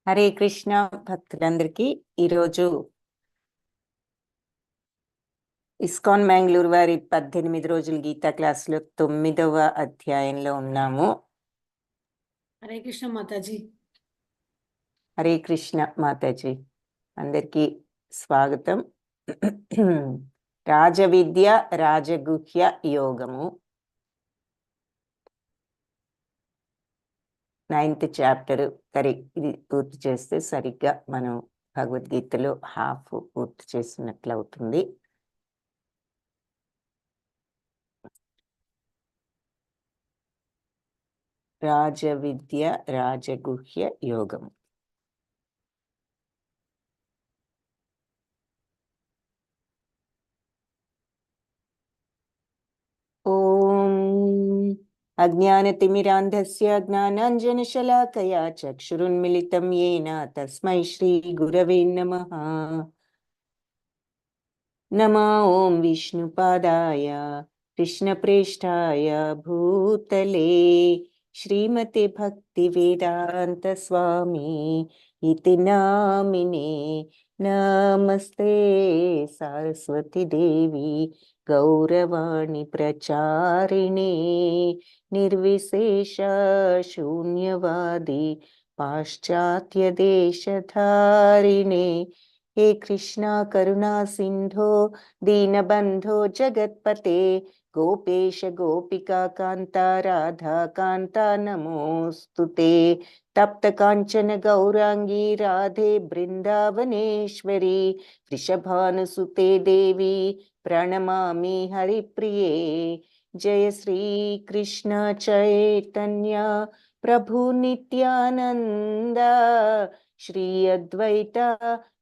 హరే కృష్ణ భక్తులందరికీ ఈరోజు ఇస్కాన్ బెంగళూరు వారి 18 రోజుల గీతా క్లాసులో 9వ అధ్యాయంలో ఉన్నాము. హరే కృష్ణ మాతాజీ. హరే కృష్ణ మాతాజీ, అందరికీ స్వాగతం. రాజవిద్య రాజగుహ్య యోగము 9th చాప్టర్ ఇది పూర్తి చేస్తే సరిగ్గా మనం భగవద్గీతలో హాఫ్ పూర్తి చేసినట్లు అవుతుంది. రాజవిద్య రాజగుహ్య యోగం. ఓం అజ్ఞానతిమిరాంధస్య జ్ఞానాంజనశలాకయా చక్షురున్మిలితం యేన తస్మై శ్రీ గురవే నమః. నమో ఓం విష్ణుపాదాయ కృష్ణప్రేష్ఠాయ భూతలే శ్రీమతే భక్తి వేదాంత స్వామి ఇతి నామినే. నమస్తే సరస్వతి దేవి గౌరవాణి ప్రచారిణే నిర్విశేష శూన్యవాది పాశ్చాత్య దేశధారిణే. हे कृष्णा करुणा सिंधो दीनबंधो जगत्पते गोपेश गोपिका कांता राधा कांता नमोस्तुते. तप्त कांचन गौरांगी राधे बृंदावनेश्वरी वृषभानुसुते देवी प्रणमामि हरिप्रिये. जय श्री कृष्ण चैतन्य प्रभु नित्यानंद श्री अद्वैत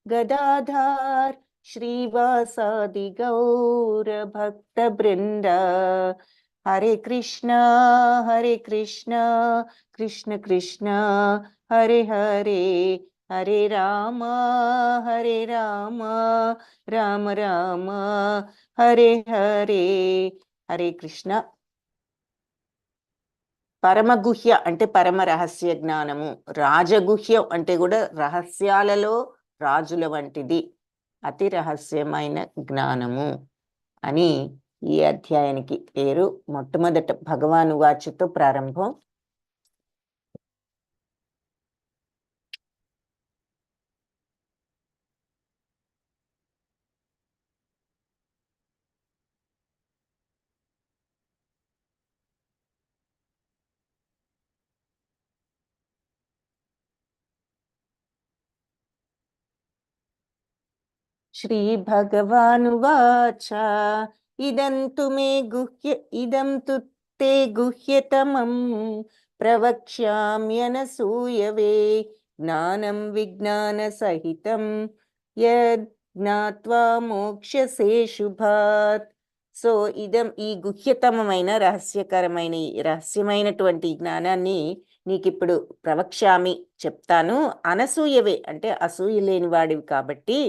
गदाधार श्रीवासादि गौर भक्त वृंद. हरे कृष्ण कृष्ण कृष्ण हरे हरे, हरे राम राम राम हरे हरे. हरे कृष्ण. పరమగుహ్య అంటే పరమ రహస్య జ్ఞానము, రాజగుహ్యం అంటే కూడా రహస్యాలలో రాజుల వంటిది, అతి రహస్యమైన జ్ఞానము అని ఈ అధ్యాయానికి పేరు. మొట్టమొదట భగవాను వాచుతో ప్రారంభం. శ్రీ భగవానువాచ ఇదంతు మే గుహ్య ఇదం తు తే గుహ్యతమం ప్రవక్ష్యామ్యనసూయవే జ్ఞానం విజ్ఞాన సహితం యద్ జ్ఞాత్వా మోక్ష్యసే శుభాత్. సో ఈ గుహ్యతమైన రహస్యమైనటువంటి జ్ఞానాన్ని నీకిప్పుడు ప్రవక్ష్యామి చెప్తాను. అనసూయవే అంటే అసూయ లేని వాడివి కాబట్టి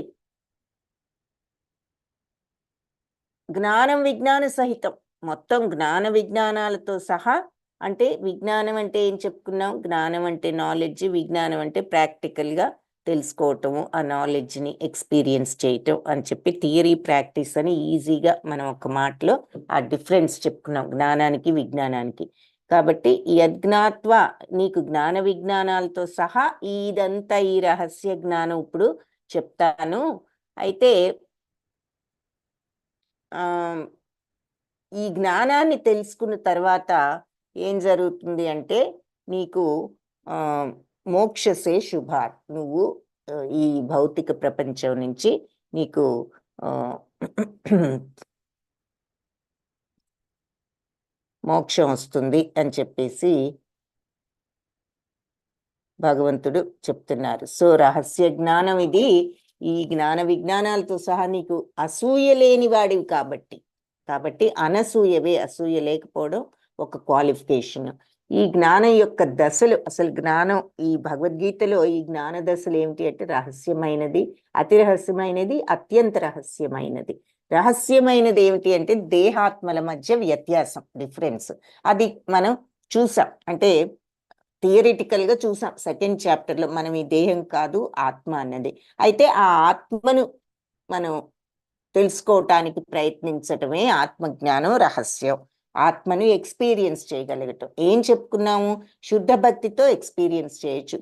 జ్ఞానం విజ్ఞాన సహితం, మొత్తం జ్ఞాన విజ్ఞానాలతో సహా. అంటే విజ్ఞానం అంటే ఏం చెప్పుకున్నాం? జ్ఞానం అంటే నాలెడ్జ్, విజ్ఞానం అంటే ప్రాక్టికల్గా తెలుసుకోవటము, ఆ నాలెడ్జ్ని ఎక్స్పీరియన్స్ చేయటం అని చెప్పి థియరీ ప్రాక్టీస్ అని ఈజీగా మనం ఒక మాటలో ఆ డిఫరెన్స్ చెప్పుకున్నాం జ్ఞానానికి విజ్ఞానానికి. కాబట్టి ఈ అజ్ఞాత్వ నీకు జ్ఞాన విజ్ఞానాలతో సహా ఇదంతా ఈ రహస్య జ్ఞానం ఇప్పుడు చెప్తాను. అయితే ఈ జ్ఞానాన్ని తెలుసుకున్న తర్వాత ఏం జరుగుతుంది అంటే నీకు మోక్షసే శుభాత్, నువ్వు ఈ భౌతిక ప్రపంచం నుంచి నీకు మోక్షం వస్తుంది అని చెప్పేసి భగవంతుడు చెప్తున్నారు. సో రహస్య జ్ఞానం ఇది. ఈ జ్ఞాన విజ్ఞానాలతో సహా నీకు అసూయ లేని వాడివి కాబట్టి అనసూయవే, అసూయ లేకపోవడం ఒక క్వాలిఫికేషన్. ఈ జ్ఞానం యొక్క దశలు, అసలు జ్ఞానం ఈ భగవద్గీతలో ఈ జ్ఞాన దశలు ఏమిటి అంటే రహస్యమైనది, అతి రహస్యమైనది, అత్యంత రహస్యమైనది. రహస్యమైనది ఏమిటి అంటే దేహాత్మల మధ్య వ్యత్యాసం, డిఫరెన్స్. అది మనం చూసాం. అంటే థియరిటికల్ గా చూసాం సెకండ్ చాప్టర్ లో, మనం ఈ దేహం కాదు ఆత్మ అన్నది. అయితే ఆ ఆత్మను మనం తెలుసుకోవటానికి ప్రయత్నించటమే ఆత్మజ్ఞానం రహస్యం. ఆత్మను ఎక్స్పీరియన్స్ చేయగలగటం. ఏం చెప్పుకున్నాము? శుద్ధ భక్తితో ఎక్స్పీరియన్స్ చేయొచ్చు,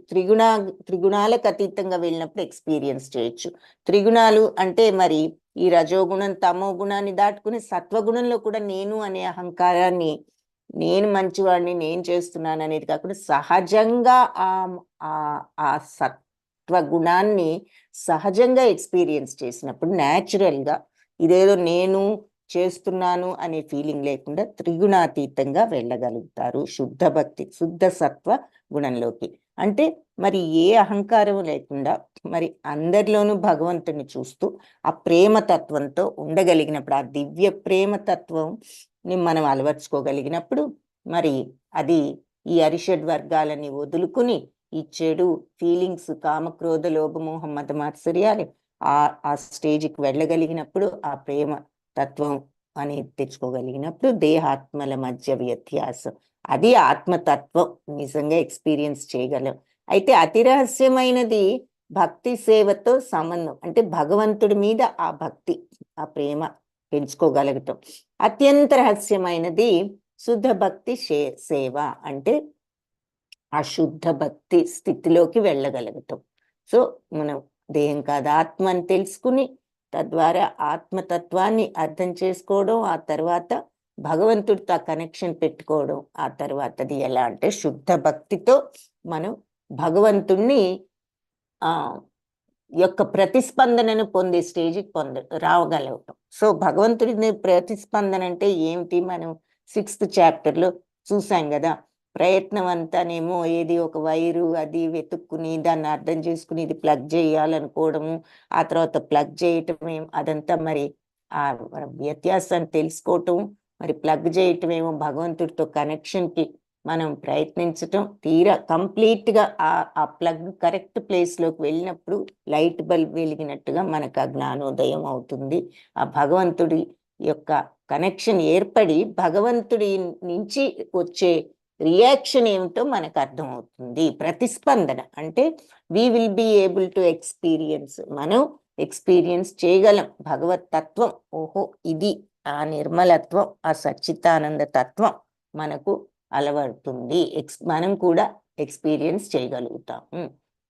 త్రిగుణాలకు అతీతంగా వెళ్ళినప్పుడు ఎక్స్పీరియన్స్ చేయొచ్చు. త్రిగుణాలు అంటే మరి ఈ రజోగుణం తమో గుణాన్ని దాటుకుని సత్వగుణంలో కూడా నేను అనే అహంకారాన్ని, నేను మంచివాడిని, నేను చేస్తున్నాను అనేది కాకుండా సహజంగా ఆ సత్వగుణాన్ని సహజంగా ఎక్స్పీరియన్స్ చేసినప్పుడు న్యాచురల్గా ఇదేదో నేను చేస్తున్నాను అనే ఫీలింగ్ లేకుండా త్రిగుణాతీతంగా వెళ్ళగలుగుతారు శుద్ధ భక్తి, శుద్ధ సత్వ గుణంలోకి. అంటే మరి ఏ అహంకారం లేకుండా మరి అందరిలోనూ భగవంతుని చూస్తూ ఆ ప్రేమతత్వంతో ఉండగలిగినప్పుడు, ఆ దివ్య ప్రేమతత్వంని మనం అలవర్చుకోగలిగినప్పుడు మరి అది ఈ అరిషడ్ వర్గాలని వదులుకుని ఈ చెడు ఫీలింగ్స్, కామక్రోధ లోభమోహ మద మాత్సర్యాలు ఆ స్టేజ్కి వెళ్ళగలిగినప్పుడు, ఆ ప్రేమ తత్వం అనేది తెచ్చుకోగలిగినప్పుడు దేహాత్మల మధ్య వ్యత్యాసం, అది ఆత్మతత్వం నిజంగా ఎక్స్పీరియన్స్ చేయగలం. అయితే అతి రహస్యమైనది భక్తి సేవతో సంబంధం. అంటే భగవంతుడి మీద ఆ భక్తి, ఆ ప్రేమ పెంచుకోగలగటం. అత్యంత రహస్యమైనది శుద్ధ భక్తి సేవ, అంటే ఆ శుద్ధ భక్తి స్థితిలోకి వెళ్ళగలగటం. సో మనం దేహం కాదు ఆత్మ అని తెలుసుకుని తద్వారా ఆత్మతత్వాన్ని అర్థం చేసుకోవడం, ఆ తర్వాత భగవంతుడితో ఆ కనెక్షన్ పెట్టుకోవడం. ఆ తర్వాతది ఎలా అంటే శుద్ధ భక్తితో మనం భగవంతుణ్ణి ఆ యొక్క ప్రతిస్పందనను పొందే స్టేజ్కి రావగలగటం. సో భగవంతుడి ప్రతిస్పందన అంటే ఏమిటి? మనం 6th చాప్టర్లో చూసాం కదా. ప్రయత్నం అంతానేమో ఏది ఒక వైరు అది వెతుక్కుని దాన్ని అర్థం చేసుకుని ఇది ప్లగ్ చేయాలనుకోవడము, ఆ తర్వాత ప్లగ్ చేయటం అదంతా మరి ఆ వ్యత్యాసాన్ని తెలుసుకోవటం, మరి ప్లగ్ చేయటమేమో భగవంతుడితో కనెక్షన్కి మనం ప్రయత్నించటం. తీరా కంప్లీట్గా ఆ ప్లగ్ కరెక్ట్ ప్లేస్లోకి వెళ్ళినప్పుడు లైట్ బల్బ్ వెలిగినట్టుగా మనకు ఆ జ్ఞానోదయం అవుతుంది. ఆ భగవంతుడి యొక్క కనెక్షన్ ఏర్పడి భగవంతుడి నుంచి వచ్చే రియాక్షన్ ఏమిటో మనకు అర్థమవుతుంది. ప్రతిస్పందన అంటే we will be able to experience, మనం ఎక్స్పీరియన్స్ చేయగలం భగవత్ తత్వం. ఓహో ఇది ఆ నిర్మలత్వం, ఆ సచ్చితానంద తత్వం మనకు అలవడుతుంది, మనం కూడా ఎక్స్పీరియన్స్ చేయగలుగుతాము.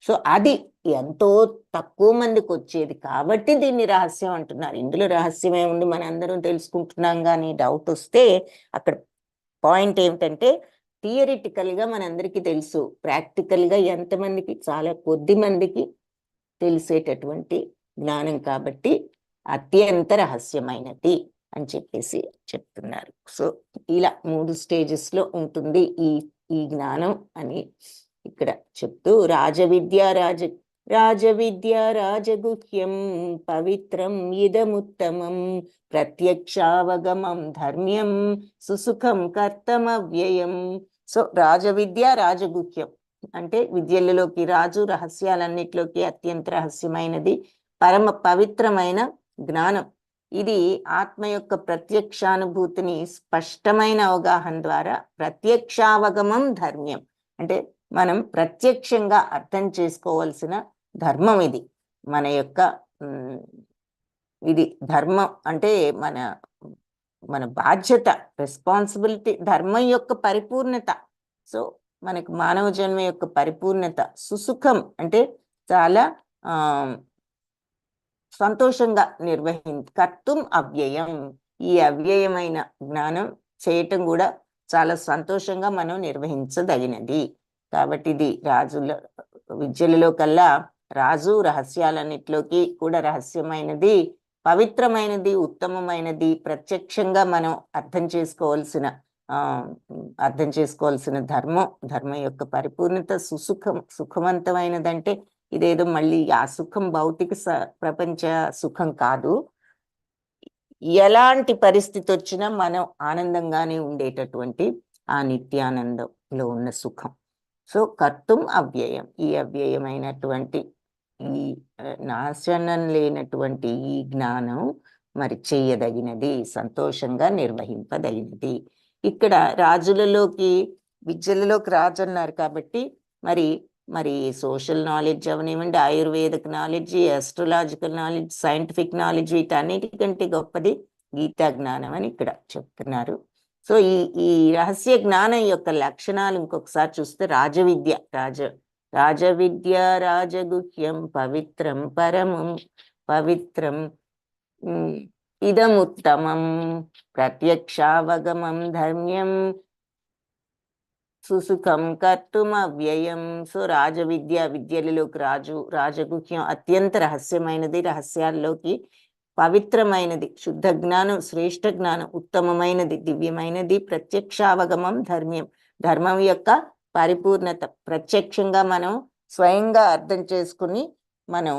సో అది ఎంతో తక్కువ మందికి వచ్చేది కాబట్టి దీన్ని రహస్యం అంటున్నారు. ఇందులో రహస్యమే ఉంది, మన అందరం తెలుసుకుంటున్నాం. కానీ డౌట్ వస్తే అక్కడ పాయింట్ ఏమిటంటే థియరిటికల్గా మనందరికీ తెలుసు, ప్రాక్టికల్గా ఎంతమందికి, చాలా కొద్ది మందికి తెలిసేటటువంటి జ్ఞానం కాబట్టి అత్యంత రహస్యమైనది అని చెప్పేసి చెప్తున్నారు. సో ఇలా 3 స్టేజెస్లో ఉంటుంది ఈ జ్ఞానం అని ఇక్కడ చెప్తూ రాజవిద్య రాజగుహ్యం పవిత్రం ఇదముత్తమం ప్రత్యక్షావగమం ధర్మ్యం సుసుఖం కర్తమవ్యయం. సో రాజవిద్య రాజగుహ్యం అంటే విద్యలలోకి రాజు, రహస్యాలన్నిటిలోకి అత్యంత రహస్యమైనది, పరమ పవిత్రమైన జ్ఞానం. ఇది ఆత్మ యొక్క ప్రత్యక్షానుభూతిని స్పష్టమైన అవగాహన ద్వారా ప్రత్యక్షావగమం ధర్మ్యం, అంటే మనం ప్రత్యక్షంగా అర్థం చేసుకోవాల్సిన ధర్మం ఇది. మన యొక్క ఇది ధర్మం అంటే మన బాధ్యత, రెస్పాన్సిబిలిటీ, ధర్మం యొక్క పరిపూర్ణత. సో మనకు మానవ జన్మ యొక్క పరిపూర్ణత. సుసుఖం అంటే చాలా సంతోషంగా కర్తుం అవ్యయం, ఈ అవ్యయమైన జ్ఞానం చేయటం కూడా చాలా సంతోషంగా మనం నిర్వహించదగినది. కాబట్టి ఇది రాజుల విద్యలలో కల్లా రాజు రహస్యాలన్నిటిలోకి కూడా రహస్యమైనది, పవిత్రమైనది, ఉత్తమమైనది, ప్రత్యక్షంగా మనం అర్థం చేసుకోవాల్సిన ధర్మం యొక్క పరిపూర్ణత. సుఖవంతమైనదంటే ఇదేదో మళ్ళీ ఆ సుఖం భౌతిక ప్రపంచ సుఖం కాదు, ఎలాంటి పరిస్థితి వచ్చినా మనం ఆనందంగానే ఉండేటటువంటి ఆ నిత్యానందంలో ఉన్న సుఖం. సో కర్తుం అవ్యయం, ఈ అవ్యయమైనటువంటి ఈ నాశనం లేనటువంటి ఈ జ్ఞానం మరి చెయ్యదగినది, సంతోషంగా నిర్వహింపదగినది. ఇక్కడ రాజులలోకి విద్యలలోకి రాజు అన్నారు కాబట్టి మరి మరి సోషల్ నాలెడ్జ్ అవనివ్వండి, ayurvedic knowledge, astrological knowledge, scientific knowledge, వీటన్నిటికంటే గొప్పది గీతా జ్ఞానం అని ఇక్కడ చెప్తున్నారు. సో ఈ ఈ రహస్య జ్ఞానం యొక్క లక్షణాలు ఇంకొకసారి చూస్తే రాజవిద్య రాజగుహ్యం పవిత్రం పరమం పవిత్రం ఇదముత్తమం ప్రత్యక్షావగమం ధర్మ్యం సుసుఖం కర్తుం అవ్యయం. సో విద్యలలోకి రాజగుహ్యం అత్యంత రహస్యమైనది, రహస్యాల్లోకి పవిత్రమైనది, శుద్ధ జ్ఞానం, శ్రేష్ఠ జ్ఞానం, ఉత్తమమైనది, దివ్యమైనది, ప్రత్యక్షావగమం ధర్మం యొక్క పరిపూర్ణత, ప్రత్యక్షంగా మనం స్వయంగా అర్థం చేసుకుని మనం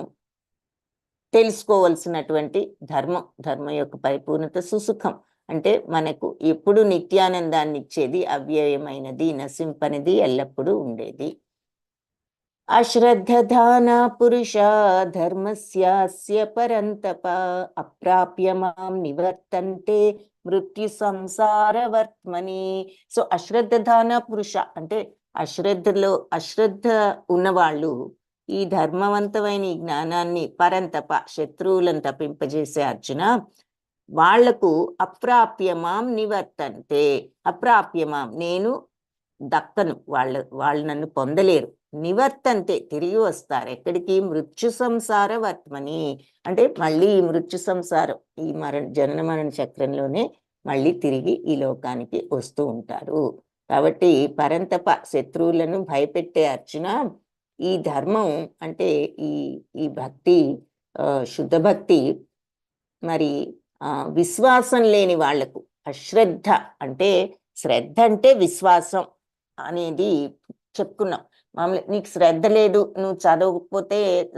తెలుసుకోవలసినటువంటి ధర్మం యొక్క పరిపూర్ణత. సుసుఖం అంటే మనకు ఎప్పుడు నిత్యానందాన్ని ఇచ్చేది, అవ్యయమైనది, నశింపనిది, ఎల్లప్పుడూ ఉండేది. అశ్రద్ధధాన పురుష ధర్మస్యాస్య పరంతప అప్రాప్య మాం నివర్తంతే మృత్యు సంసారవర్త్మని. సో అశ్రద్ధధాన పురుష అంటే అశ్రద్ధ ఉన్నవాళ్ళు ఈ ధర్మవంతమైన ఈ జ్ఞానాన్ని పరంతప శత్రువులను తప్పింపజేసే అర్జున, వాళ్లకు అప్రాప్యమాం నివర్తంతే, అప్రాప్యమాం నేను దక్కను, వాళ్ళు నన్ను పొందలేరు, నివర్తంతే తిరిగి వస్తారు ఎక్కడికి, మృత్యు సంసార వర్త్మని అంటే మళ్ళీ ఈ మృత్యు సంసారం, ఈ జనన మరణ చక్రంలోనే మళ్ళీ తిరిగి ఈ లోకానికి వస్తూ ఉంటారు. కాబట్టి పరంతప శత్రువులను భయపెట్టే అర్జున, ఈ ధర్మం అంటే ఈ భక్తి, శుద్ధ భక్తి మరి విశ్వాసం లేని వాళ్లకు, అశ్రద్ధ అంటే శ్రద్ధ అంటే విశ్వాసం అనేది చెప్పుకున్నాం. మామూలు నీకు శ్రద్ధ లేదు, నువ్వు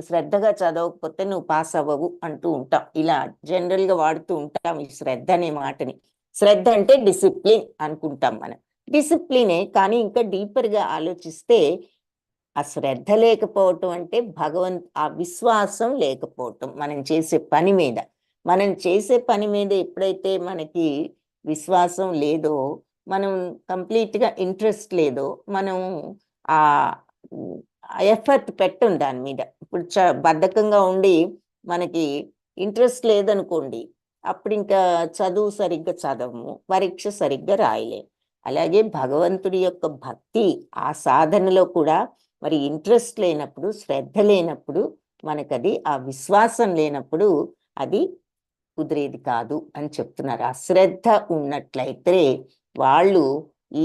శ్రద్ధగా చదవకపోతే నువ్వు పాస్ అవ్వవు అంటూ ఉంటాం. ఇలా జనరల్ గా వాడుతూ ఉంటాం ఈ శ్రద్ధ అనే మాటని. శ్రద్ధ అంటే డిసిప్లిన్ అనుకుంటాం మనం, డిసిప్లినే. కానీ ఇంకా డీపర్ గా ఆలోచిస్తే ఆ శ్రద్ధ లేకపోవటం అంటే ఆ విశ్వాసం లేకపోవటం మనం చేసే పని మీద ఎప్పుడైతే మనకి విశ్వాసం లేదో, మనం కంప్లీట్ గా ఇంట్రెస్ట్ లేదో, మనం ఆ ఎఫర్ట్ పెట్టం దాని మీద. ఇప్పుడు బద్ధకంగా ఉండి మనకి ఇంట్రెస్ట్ లేదనుకోండి, అప్పుడు ఇంకా చదువు సరిగ్గా చదవము, పరీక్ష సరిగ్గా రాయలేము. అలాగే భగవంతుడి యొక్క భక్తి ఆ సాధనలో కూడా మరి ఇంట్రెస్ట్ లేనప్పుడు, శ్రద్ధ లేనప్పుడు, మనకది ఆ విశ్వాసం లేనప్పుడు అది కుదిరేది కాదు అని చెప్తున్నారు. అశ్రద్ధ ఉన్నట్లయితే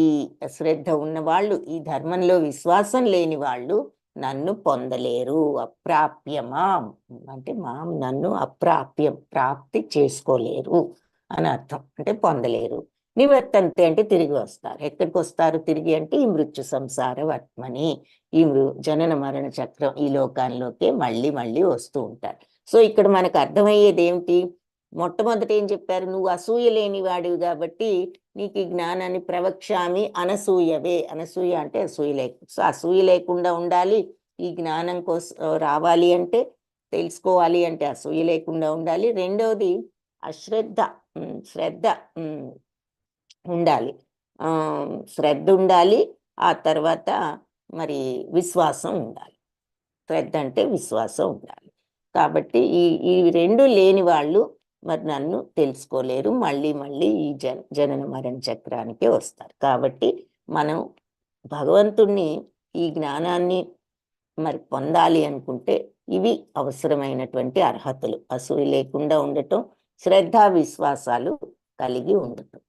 ఈ అశ్రద్ధ ఉన్న వాళ్ళు, ఈ ధర్మంలో విశ్వాసం లేని వాళ్ళు నన్ను పొందలేరు. అప్రాప్యమాం అంటే నన్ను ప్రాప్తి చేసుకోలేరు అని అర్థం. అంటే పొందలేరు. నివర్తంతే అంటే తిరిగి వస్తారు. ఎక్కడికి వస్తారు తిరిగి అంటే ఈ మృత్యు సంసార వర్త్మని, ఈ జనన మరణ చక్రం, ఈ లోకాల్లోకే మళ్ళీ వస్తూ ఉంటారు. సో ఇక్కడ మనకు అర్థమయ్యేది ఏమిటి? మొట్టమొదట ఏం చెప్పారు? నువ్వు అసూయ లేని వాడివి కాబట్టి నీకు ఈ జ్ఞానాన్ని ప్రవక్ష్యామి అనసూయవే. అనసూయ అంటే అసూయ లేకుండా ఉండాలి. ఈ జ్ఞానం కోసం రావాలి అంటే, తెలుసుకోవాలి అంటే అసూయ లేకుండా ఉండాలి. రెండవది శ్రద్ధ ఉండాలి. శ్రద్ధ ఉండాలి. ఆ తర్వాత మరి విశ్వాసం ఉండాలి. శ్రద్ధ అంటే విశ్వాసం ఉండాలి. కాబట్టి ఈ రెండు లేని వాళ్ళు మరి నన్ను తెలుసుకోలేరు, మళ్ళీ ఈ జనన మరణ చక్రానికే వస్తారు. కాబట్టి మనం భగవంతుణ్ణి, ఈ జ్ఞానాన్ని మరి పొందాలి అనుకుంటే ఇవి అవసరమైనటువంటి అర్హతలు. అసూయ లేకుండా ఉండటం, శ్రద్ధ విశ్వాసాలు కలిగి ఉండటం.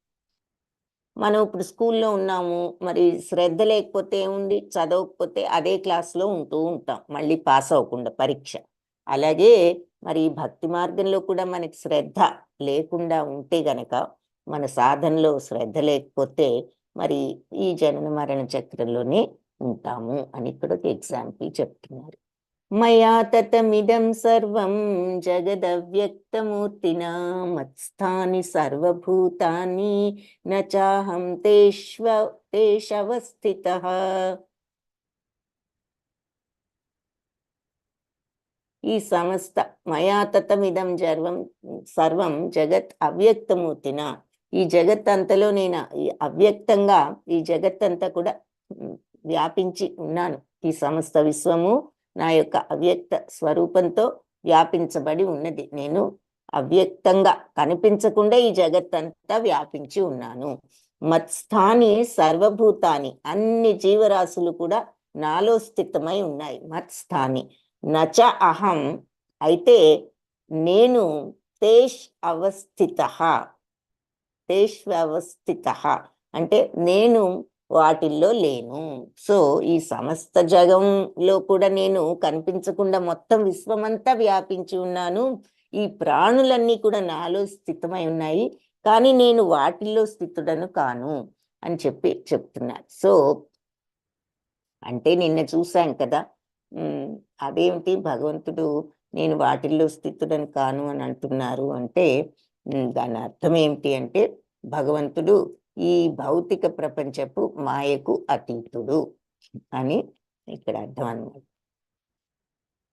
మనం ఇప్పుడు స్కూల్లో ఉన్నాము, మరి శ్రద్ధ లేకపోతే ఏముంది, చదవకపోతే అదే క్లాస్లో ఉంటూ ఉంటాం, మళ్ళీ పాస్ అవ్వకుండా పరీక్ష. అలాగే మరి భక్తి మార్గంలో కూడా మనకి శ్రద్ధ లేకుండా ఉంటే గనక, మన సాధనలో శ్రద్ధ లేకపోతే మరి ఈ జనన మరణ చక్రంలోనే ఉంటాము అని ఇక్కడ ఒక ఎగ్జాంపుల్ చెప్తున్నారు. మయా తతమిదం సర్వం జగదవ్యక్తమూర్తినా మత్స్థాని సర్వభూతాని నచాహం తేషవస్థితః. ఈ సమస్త మయా తతమిదం సర్వం జగత్ అవ్యక్తమూర్తిన, ఈ జగత్తంతలో నేను ఈ అవ్యక్తంగా ఈ జగత్తంతా కూడా వ్యాపించి ఉన్నాను. ఈ సమస్త విశ్వము నా యొక్క అవ్యక్త స్వరూపంతో వ్యాపించబడి ఉన్నది. నేను అవ్యక్తంగా కనిపించకుండా ఈ జగత్తంతా వ్యాపించి ఉన్నాను. మత్స్థాని సర్వభూతాని, అన్ని జీవరాశులు కూడా నాలో స్థితమై ఉన్నాయి. మత్స్థాని నచ అహం, అయితే నేను తేష్ అవస్థిత. తేష్వస్థిత అంటే నేను వాటిల్లో లేను. సో ఈ సమస్త జగంలో కూడా నేను కనిపించకుండా మొత్తం విశ్వమంతా వ్యాపించి ఉన్నాను. ఈ ప్రాణులన్నీ కూడా నాలో స్థితమై ఉన్నాయి, కానీ నేను వాటిల్లో స్థితుడను కాను అని చెప్తున్నారు. సో అంటే నిన్న చూశాం కదా, అదేమిటి భగవంతుడు నేను వాటిల్లో స్థితుడని కాను అని అంటున్నారు అంటే దాని అర్థం ఏమిటి అంటే భగవంతుడు ఈ భౌతిక ప్రపంచపు మాయకు అతీతుడు అని ఇక్కడ అర్థం అన్నమాట.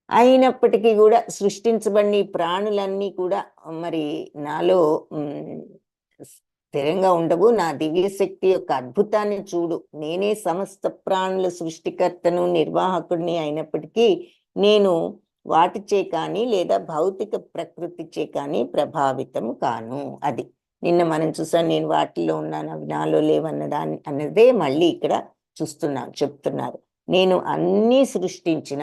అయినప్పటికీ కూడా సృష్టించబడిన ఈ ప్రాణులన్నీ కూడా మరి నాలో స్థిరంగా ఉండవు. నా దివ్యశక్తి యొక్క అద్భుతాన్ని చూడు. నేనే సమస్త ప్రాణుల సృష్టికర్తను, నిర్వాహకుడిని అయినప్పటికీ నేను వాటిచే కానీ లేదా భౌతిక ప్రకృతిచే కానీ ప్రభావితం కాను. అది నిన్న మనం చూసాం. నేను వాటిల్లో ఉన్నాను, అవి నాలో అన్నదే మళ్ళీ ఇక్కడ చెప్తున్నారు. నేను అన్నీ సృష్టించిన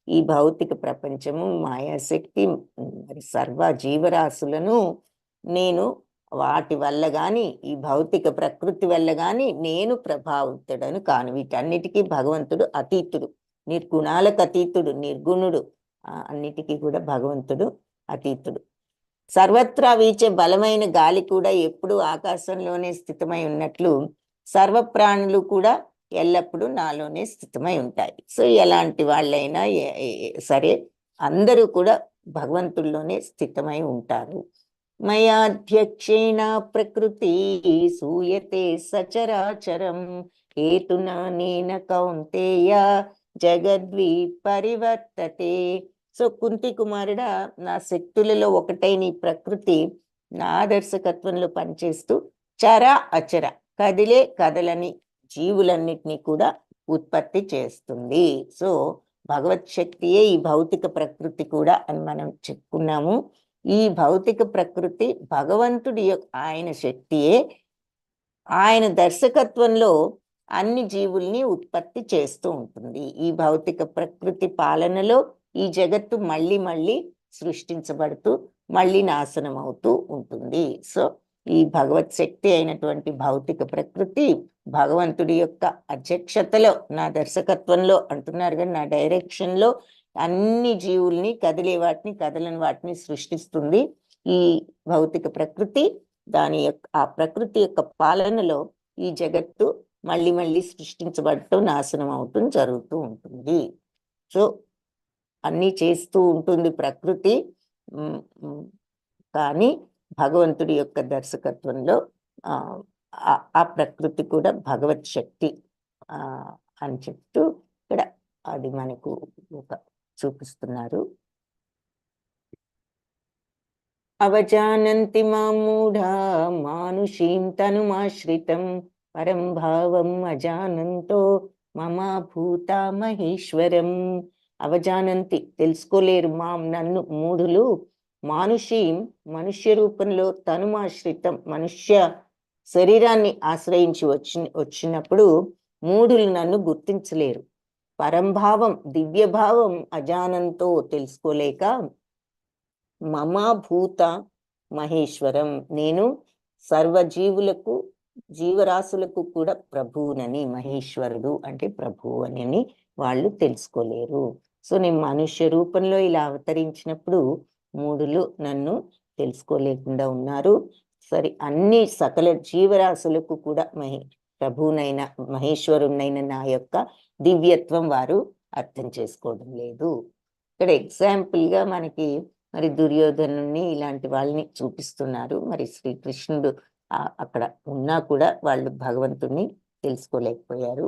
ఈ భౌతిక ప్రపంచము, మాయాశక్తి, మరి సర్వ జీవరాశులను నేను వాటి వల్ల కానీ ఈ భౌతిక ప్రకృతి వల్ల కానీ నేను ప్రభావితుడను కాను. వీటన్నిటికీ భగవంతుడు అతీతుడు, నిర్గుణాలకు అతీతుడు, నిర్గుణుడు. అన్నిటికీ కూడా భగవంతుడు అతీతుడు. సర్వత్రా వీచే బలమైన గాలి కూడా ఎప్పుడు ఆకాశంలోనే స్థితమై ఉన్నట్లు సర్వప్రాణులు కూడా ఎల్లప్పుడూ నాలోనే స్థితమై ఉంటాయి. సో ఎలాంటి వాళ్ళైనా సరే అందరూ కూడా భగవంతుల్లోనే స్థితమై ఉంటారు. మయాధ్యక్షేణ ప్రకృతి సూయతే సచరాచరం హేతునా నేన కౌంతేయ జగద్వి పరివర్తతే. సో కుంతి కుమారుడా, నా శక్తులలో ఒకటైన ఈ ప్రకృతి నా దర్శకత్వంలో పనిచేస్తూ చర అచర, కదిలే కదలని జీవులన్నిటినీ కూడా ఉత్పత్తి చేస్తుంది. సో భగవత్ శక్తియే ఈ భౌతిక ప్రకృతి కూడా అని మనం చెప్పుకున్నాము. ఈ భౌతిక ప్రకృతి భగవంతుడి ఆయన శక్తియే. ఆయన దర్శకత్వంలో అన్ని జీవుల్ని ఉత్పత్తి చేస్తూ ఉంటుంది. ఈ భౌతిక ప్రకృతి పాలనలో ఈ జగత్తు మళ్ళీ మళ్ళీ సృష్టించబడుతూ మళ్ళీ నాశనం అవుతూ ఉంటుంది. సో ఈ భగవత్ శక్తి అయినటువంటి భౌతిక ప్రకృతి భగవంతుడి యొక్క అధ్యక్షతలో, నా దర్శకత్వంలో అంటున్నారు కానీ నా డైరెక్షన్లో అన్ని జీవుల్ని, కదిలే వాటిని కదలని వాటిని సృష్టిస్తుంది. ఈ భౌతిక ప్రకృతి దాని యొక్క ఆ ప్రకృతి యొక్క పాలనలో ఈ జగత్తు మళ్ళీ మళ్ళీ సృష్టించబడుతూ నాశనం అవుతూ జరుగుతూ ఉంటుంది. సో అన్నీ చేస్తూ ఉంటుంది ప్రకృతి, కానీ భగవంతుడి యొక్క దర్శకత్వంలో ఆ ప్రకృతి కూడా భగవత్ శక్తి అని చెప్తూ ఇక్కడ అది మనకు ఒక చూపిస్తున్నారు. అవజానంతి మామూఢా మానుషీం తనుమాశ్రితం పరం భావం అజానంతో మమా భూత మహేశ్వరం. అవజానంతి తెలుసుకోలేరు, నన్ను మూఢులు, మానుషీం మనుష్య రూపంలో, తనుమాశ్రితం మనుష్య శరీరాన్ని ఆశ్రయించి వచ్చినప్పుడు మూఢులు నన్ను గుర్తించలేరు. పరంభావం దివ్యభావం అజానంతో తెలుసుకోలేక మమా భూత మహేశ్వరం నేను సర్వజీవులకు జీవరాశులకు కూడా ప్రభువునని, మహేశ్వరుడు అంటే ప్రభువు అని వాళ్ళు తెలుసుకోలేరు. సో నేను మనుష్య రూపంలో ఇలా అవతరించినప్పుడు మూఢులు నన్ను తెలుసుకోలేకుండా ఉన్నారు. సరే అన్ని సకల జీవరాశులకు కూడా ప్రభువునైన మహేశ్వరునైన నా యొక్క దివ్యత్వం వారు అర్థం చేసుకోవడం లేదు. ఇక్కడ ఎగ్జాంపుల్గా మనకి మరి దుర్యోధనుని ఇలాంటి వాళ్ళని చూపిస్తున్నారు. మరి శ్రీకృష్ణుడు అక్కడ ఉన్నా కూడా వాళ్ళు భగవంతుణ్ణి తెలుసుకోలేకపోయారు.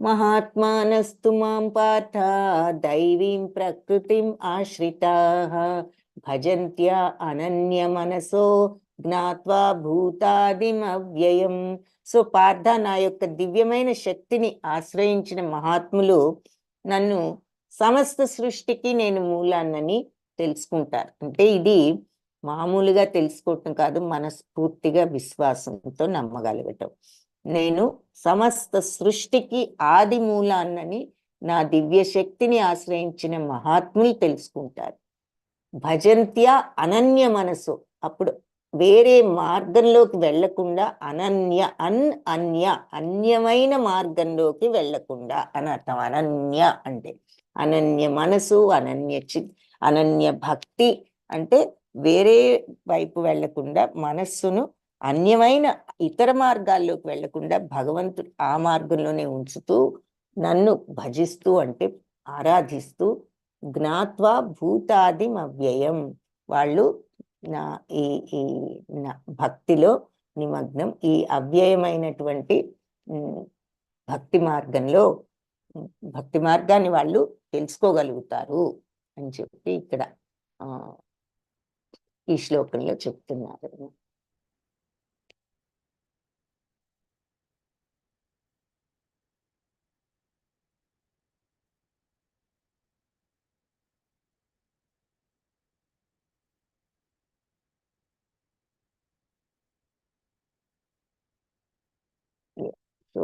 మహాత్మానస్తు మాం పార్థ దైవీం ప్రకృతిం ఆశ్రితాః భజంత్యా అనన్య మనసో జ్ఞాత్వా భూతాదిమవ్యయం. సో పార్థ, నా యొక్క దివ్యమైన శక్తిని ఆశ్రయించిన మహాత్ములు నన్ను సమస్త సృష్టికి నేను మూలాన్నని తెలుసుకుంటారు. అంటే ఇది మామూలుగా తెలుసుకోవటం కాదు, మనస్ఫూర్తిగా విశ్వాసంతో నమ్మగలగటం. నేను సమస్త సృష్టికి ఆది మూలాన్నని నా దివ్య శక్తిని ఆశ్రయించిన మహాత్ములు తెలుసుకుంటారు. భజంత్యా అనన్య మనసు, అప్పుడు వేరే మార్గంలోకి వెళ్లకుండా, అన్యమైన మార్గంలోకి వెళ్లకుండా అని అర్థం. అనన్య అంటే అనన్య మనసు, అనన్య భక్తి అంటే వేరే వైపు వెళ్లకుండా, మనస్సును అన్యమైన ఇతర మార్గాల్లోకి వెళ్లకుండా భగవంతుడు ఆ మార్గంలోనే ఉంచుతూ నన్ను భజిస్తూ అంటే ఆరాధిస్తూ, జ్ఞాత్వా భూతాదిమవ్యయం, వాళ్ళు నా ఈ ఈ నా భక్తిలో నిమగ్నం, ఈ అవ్యయమైనటువంటి భక్తి మార్గాన్ని వాళ్ళు తెలుసుకోగలుగుతారు అని చెప్పి ఇక్కడ ఈ శ్లోకంలో చెప్తున్నారు. సో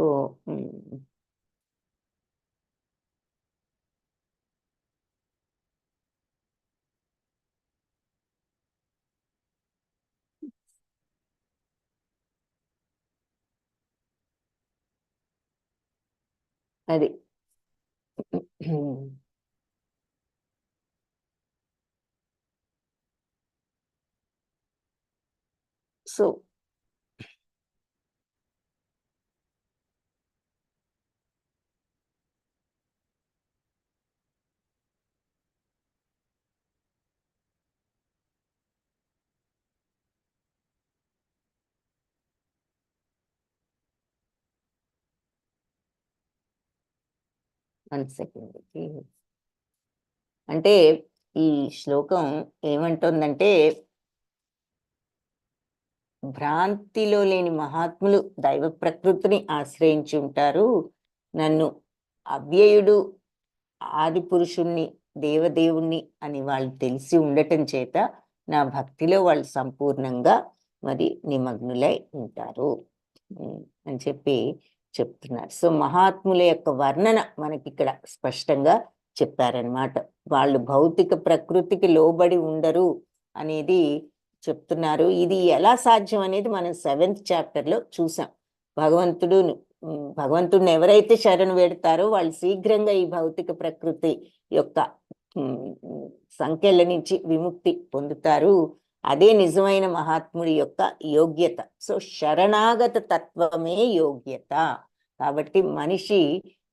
అది సో వన్ సెకండ్. అంటే ఈ శ్లోకం ఏమంటుందంటే, భ్రాంతిలో లేని మహాత్ములు దైవ ప్రకృతిని ఆశ్రయించి ఉంటారు. నన్ను అవ్యయుడు, ఆది పురుషుణ్ణి, దేవదేవుణ్ణి అని వాళ్ళు తెలిసి ఉండటం చేత నా భక్తిలో వాళ్ళు సంపూర్ణంగా మరి నిమగ్నులై ఉంటారు అని చెప్పి చెప్తున్నారు. సో మహాత్ముల యొక్క వర్ణన మనకి ఇక్కడ స్పష్టంగా చెప్పారనమాట. వాళ్ళు భౌతిక ప్రకృతికి లోబడి ఉండరు అనేది చెప్తున్నారు. ఇది ఎలా సాధ్యం అనేది మనం 7th చాప్టర్లో చూసాం. భగవంతుడిని ఎవరైతే శరణు వేడతారో వాళ్ళు శీఘ్రంగా ఈ భౌతిక ప్రకృతి యొక్క సంఖ్యల నుంచి విముక్తి పొందుతారు. అదే నిజమైన మహాత్ముడి యొక్క యోగ్యత. సో శరణాగత తత్వమే యోగ్యత. కాబట్టి మనిషి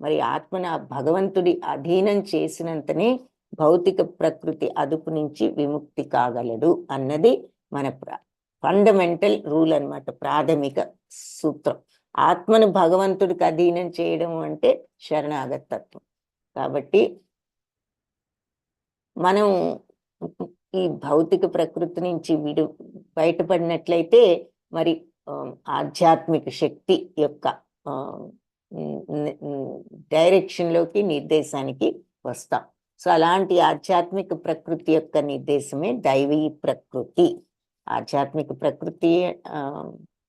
మరి ఆత్మన భగవంతుడి అధీనం చేసినంతనే భౌతిక ప్రకృతి అదుపు నుంచి విముక్తి కాగలడు అన్నది మన ఫండమెంటల్ రూల్ అన్నమాట, ప్రాథమిక సూత్రం. ఆత్మను భగవంతుడికి అధీనం చేయడం అంటే శరణాగత తత్వం. కాబట్టి మనం ఈ భౌతిక ప్రకృతి నుంచి బయటపడినట్లయితే మరి ఆధ్యాత్మిక శక్తి యొక్క డైరెక్షన్లోకి, నిర్దేశానికి వస్తాం. సో అలాంటి ఆధ్యాత్మిక ప్రకృతి యొక్క నిర్దేశమే దైవీ ప్రకృతి. ఆధ్యాత్మిక ప్రకృతి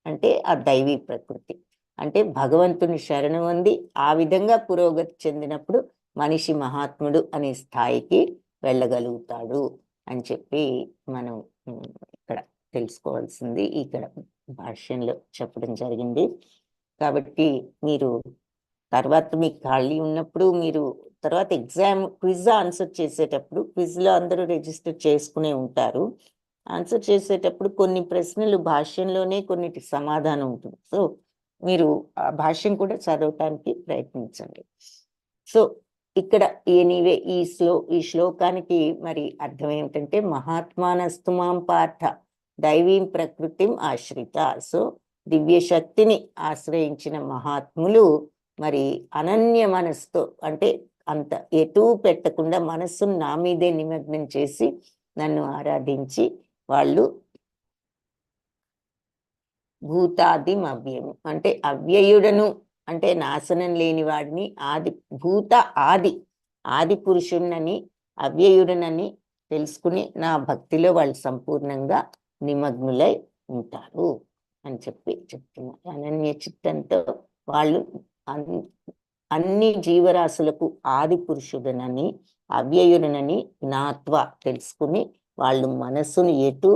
అంటే ఆ దైవీ ప్రకృతి అంటే భగవంతుని శరణు పొంది ఆ విధంగా పురోగతి చెందినప్పుడు మనిషి మహాత్ముడు అనే స్థాయికి వెళ్ళగలుగుతాడు అని చెప్పి మనం ఇక్కడ తెలుసుకోవాల్సింది ఇక్కడ భాష్యంలో చెప్పడం జరిగింది. కాబట్టి మీరు తర్వాత మీకు ఖాళీ ఉన్నప్పుడు, మీరు తర్వాత ఎగ్జామ్ క్విజ్ ఆన్సర్ చేసేటప్పుడు, క్విజ్లో అందరూ రిజిస్టర్ చేసుకునే ఉంటారు. ఆన్సర్ చేసేటప్పుడు కొన్ని ప్రశ్నలు భాష్యంలోనే కొన్నిటి సమాధానం ఉంటుంది. సో మీరు ఆ భాష్యం కూడా చదవటానికి ప్రయత్నించండి. సో ఇక్కడ ఎనీవే ఈ శ్లోకానికి మరి అర్థం ఏమిటంటే, మహాత్మానస్తుమాం పార్థ దైవీం ప్రకృతిం ఆశ్రిత. సో దివ్య శక్తిని ఆశ్రయించిన మహాత్ములు మరి అనన్య మనస్సుతో, అంటే అంత ఎటూ పెట్టకుండా మనస్సును నా మీదే నిమగ్నం చేసి నన్ను ఆరాధించి వాళ్ళు భూతాది అవ్యయము అంటే అవ్యయుడను అంటే నాశనం లేని వాడిని, ఆది భూత ఆది ఆది పురుషుణ్ణని అవ్యయుడనని తెలుసుకుని నా భక్తిలో వాళ్ళు సంపూర్ణంగా నిమగ్నులై ఉంటారు అని చెప్తున్నారు. అనన్య చిత్తంతో వాళ్ళు అన్ని జీవరాశులకు ఆది పురుషుడనని అవ్యయుడనని జ్ఞాత్వ తెలుసుకుని వాళ్ళు మనస్సును ఎటు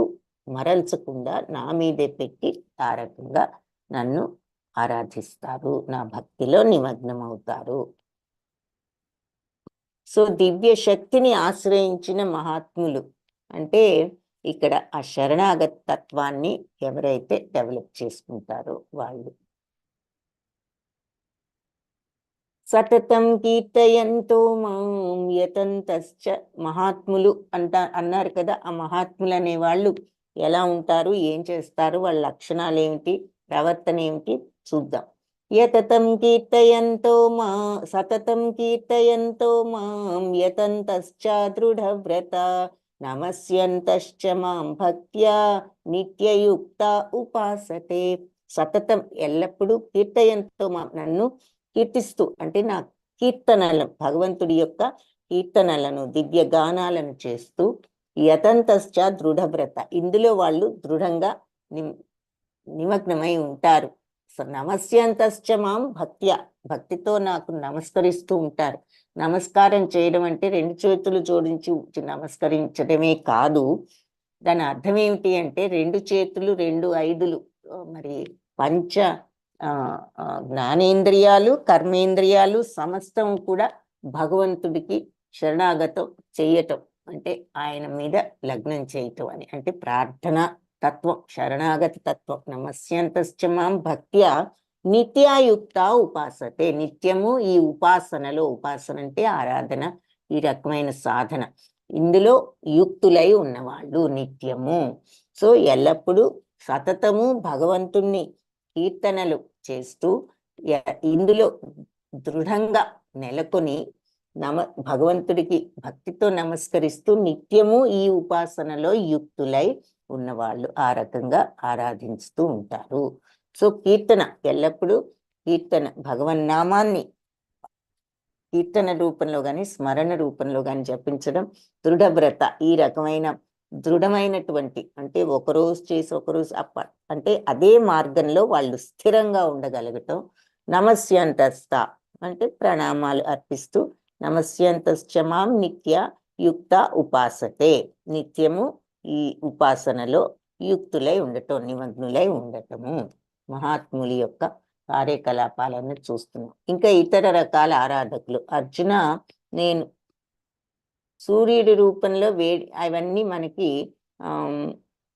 మరల్చకుండా నా మీదే పెట్టి ఆ రకంగా నన్ను ఆరాధిస్తారు, నా భక్తిలో నిమగ్నం అవుతారు. సో దివ్య శక్తిని ఆశ్రయించిన మహాత్ములు అంటే ఇక్కడ ఆ శరణాగత తత్వాన్ని ఎవరైతే డెవలప్ చేసుకుంటారో వాళ్ళు. సతతం కీర్తయంతో మాం యతంతశ్చ మహాత్ములు అన్నారు కదా. ఆ మహాత్ములు అనే వాళ్ళు ఎలా ఉంటారు, ఏం చేస్తారు, వాళ్ళ లక్షణాలు ఏమిటి, ప్రవర్తన ఏమిటి చూద్దాం. యతతం కీర్తయంతో సతతం కీర్తయంతో మాం యతంతశ్చ దృఢవ్రత నమస్యంతశ్చ మాం భక్త్యా నిత్యయుక్త ఉపాసతే. సతతం ఎల్లప్పుడూ కీర్తయంతో నన్ను కీర్తిస్తూ అంటే నా కీర్తనలను, భగవంతుడి యొక్క కీర్తనలను, దివ్య గానాలను చేస్తూ యతంతశ్చ దృఢవ్రత ఇందులో వాళ్ళు దృఢంగా నిమగ్నమై ఉంటారు. నమస్యంతశ్చ మాం భక్త్యా భక్తితో నాకు నమస్కరిస్తూ ఉంటారు. నమస్కారం చేయడం అంటే రెండు చేతులు జోడించి నమస్కరించడమే కాదు. దాని అర్థం ఏమిటి అంటే రెండు చేతులు, రెండు ఐదులు, మరి పంచ జ్ఞానేంద్రియాలు, కర్మేంద్రియాలు సమస్తం కూడా భగవంతుడికి శరణాగతం చేయటం అంటే ఆయన మీద లగ్నం చేయటం అని. అంటే ప్రార్థన తత్వం, శరణాగత తత్వం. నమస్యంతశ్చ మాం భక్త్యా నిత్యాయుక్త ఉపాసతే. నిత్యము ఈ ఉపాసనలో, ఉపాసన అంటే ఆరాధన, ఈ రకమైన సాధన, ఇందులో యుక్తులై ఉన్నవాళ్ళు నిత్యము. సో ఎల్లప్పుడూ సతతము భగవంతుణ్ణి కీర్తనలు చేస్తూ ఇందులో దృఢంగా నెలకొని భగవంతుడికి భక్తితో నమస్కరిస్తూ నిత్యము ఈ ఉపాసనలో యుక్తులై ఉన్నవాళ్ళు ఆ రకంగా ఆరాధిస్తూ ఉంటారు. సో కీర్తన ఎల్లప్పుడూ కీర్తన, భగవన్నామాన్ని కీర్తన రూపంలో కానీ స్మరణ రూపంలో కానీ జపించడం, దృఢవ్రత ఈ రకమైన దృఢమైనటువంటి అంటే ఒకరోజు చేసి ఒకరోజు అంటే అదే మార్గంలో వాళ్ళు స్థిరంగా ఉండగలగటం. నమస్యంతస్థ అంటే ప్రణామాలు అర్పిస్తూ నమస్యంతశ్చ మాం నిత్య యుక్త ఉపాసతే. నిత్యము ఈ ఉపాసనలో యుక్తులై ఉండటం, నిమగ్నులై ఉండటము మహాత్ముల యొక్క కార్యకలాపాలను చూస్తున్నాం. ఇంకా ఇతర రకాల ఆరాధకులు అర్జున, నేను సూర్యుడి రూపంలో వేడి, అవన్నీ మనకి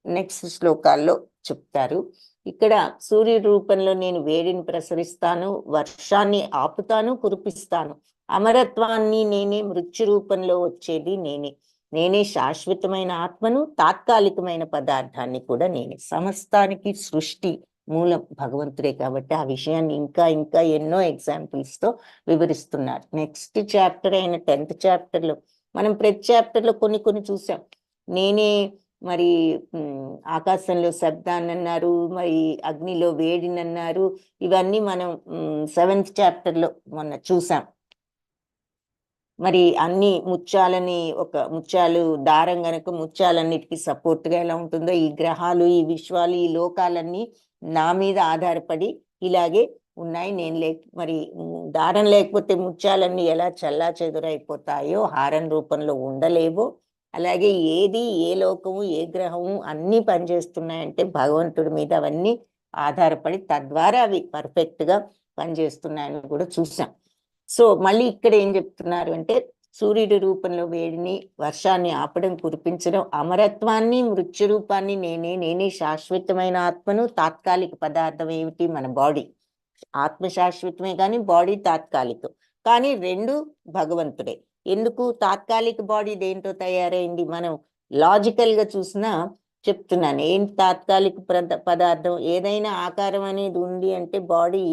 నెక్స్ట్ శ్లోకాల్లో చెప్తారు. ఇక్కడ సూర్యుడి రూపంలో నేను వేడిని ప్రసరిస్తాను, వర్షాన్ని ఆపుతాను, కురిపిస్తాను. అమరత్వాన్ని నేనే, మృత్యు రూపంలో వచ్చేది నేనే. నేనే శాశ్వతమైన ఆత్మను, తాత్కాలికమైన పదార్థాన్ని కూడా నేనే. సమస్తానికి సృష్టి మూలం భగవంతుడే కాబట్టి ఆ విషయాన్ని ఇంకా ఇంకా ఎన్నో ఎగ్జాంపుల్స్ తో వివరిస్తున్నారు. నెక్స్ట్ చాప్టర్ అయిన 10th చాప్టర్లో మనం ప్రతి చాప్టర్లో కొన్ని కొన్ని చూసాం. నేనే మరి ఆకాశంలో శబ్దాన్ని అన్నారు, మరి అగ్నిలో వేడిని అన్నారు. ఇవన్నీ మనం 7th చాప్టర్లో మొన్న చూసాం. మరి అన్ని ముత్యాలని, ఒక ముత్యాలు దారం గనక ముత్యాలన్నిటికీ సపోర్ట్గా ఎలా ఉంటుందో ఈ గ్రహాలు, ఈ విశ్వాలు, ఈ లోకాలన్నీ నా మీద ఆధారపడి ఇలాగే ఉన్నాయి. నేను మరి దారం లేకపోతే ముత్యాలన్నీ ఎలా చల్లా చెదురైపోతాయో, హారం రూపంలో ఉండలేవో, అలాగే ఏది, ఏ లోకము, ఏ గ్రహము అన్నీ పనిచేస్తున్నాయంటే భగవంతుడి మీద అవన్నీ ఆధారపడి తద్వారా అవి పర్ఫెక్ట్గా పనిచేస్తున్నాయని కూడా చూసాం. సో మళ్ళీ ఇక్కడ ఏం చెప్తున్నారు అంటే సూర్యుడి రూపంలో వేడిని, వర్షాన్ని ఆపడం, కురిపించడం, అమరత్వాన్ని, మృత్యు రూపాన్ని నేనే శాశ్వతమైన ఆత్మను. తాత్కాలిక పదార్థం ఏమిటి, మన బాడీ. ఆత్మ శాశ్వతమే కానీ బాడీ తాత్కాలికం. కానీ రెండు భగవంతుడే. ఎందుకు తాత్కాలిక బాడీ దేంతో తయారైంది, మనం లాజికల్ గా చూసినా చెప్తున్నాను. ఏంటి తాత్కాలిక పదార్థం, ఏదైనా ఆకారం అనేది ఉంది అంటే బాడీ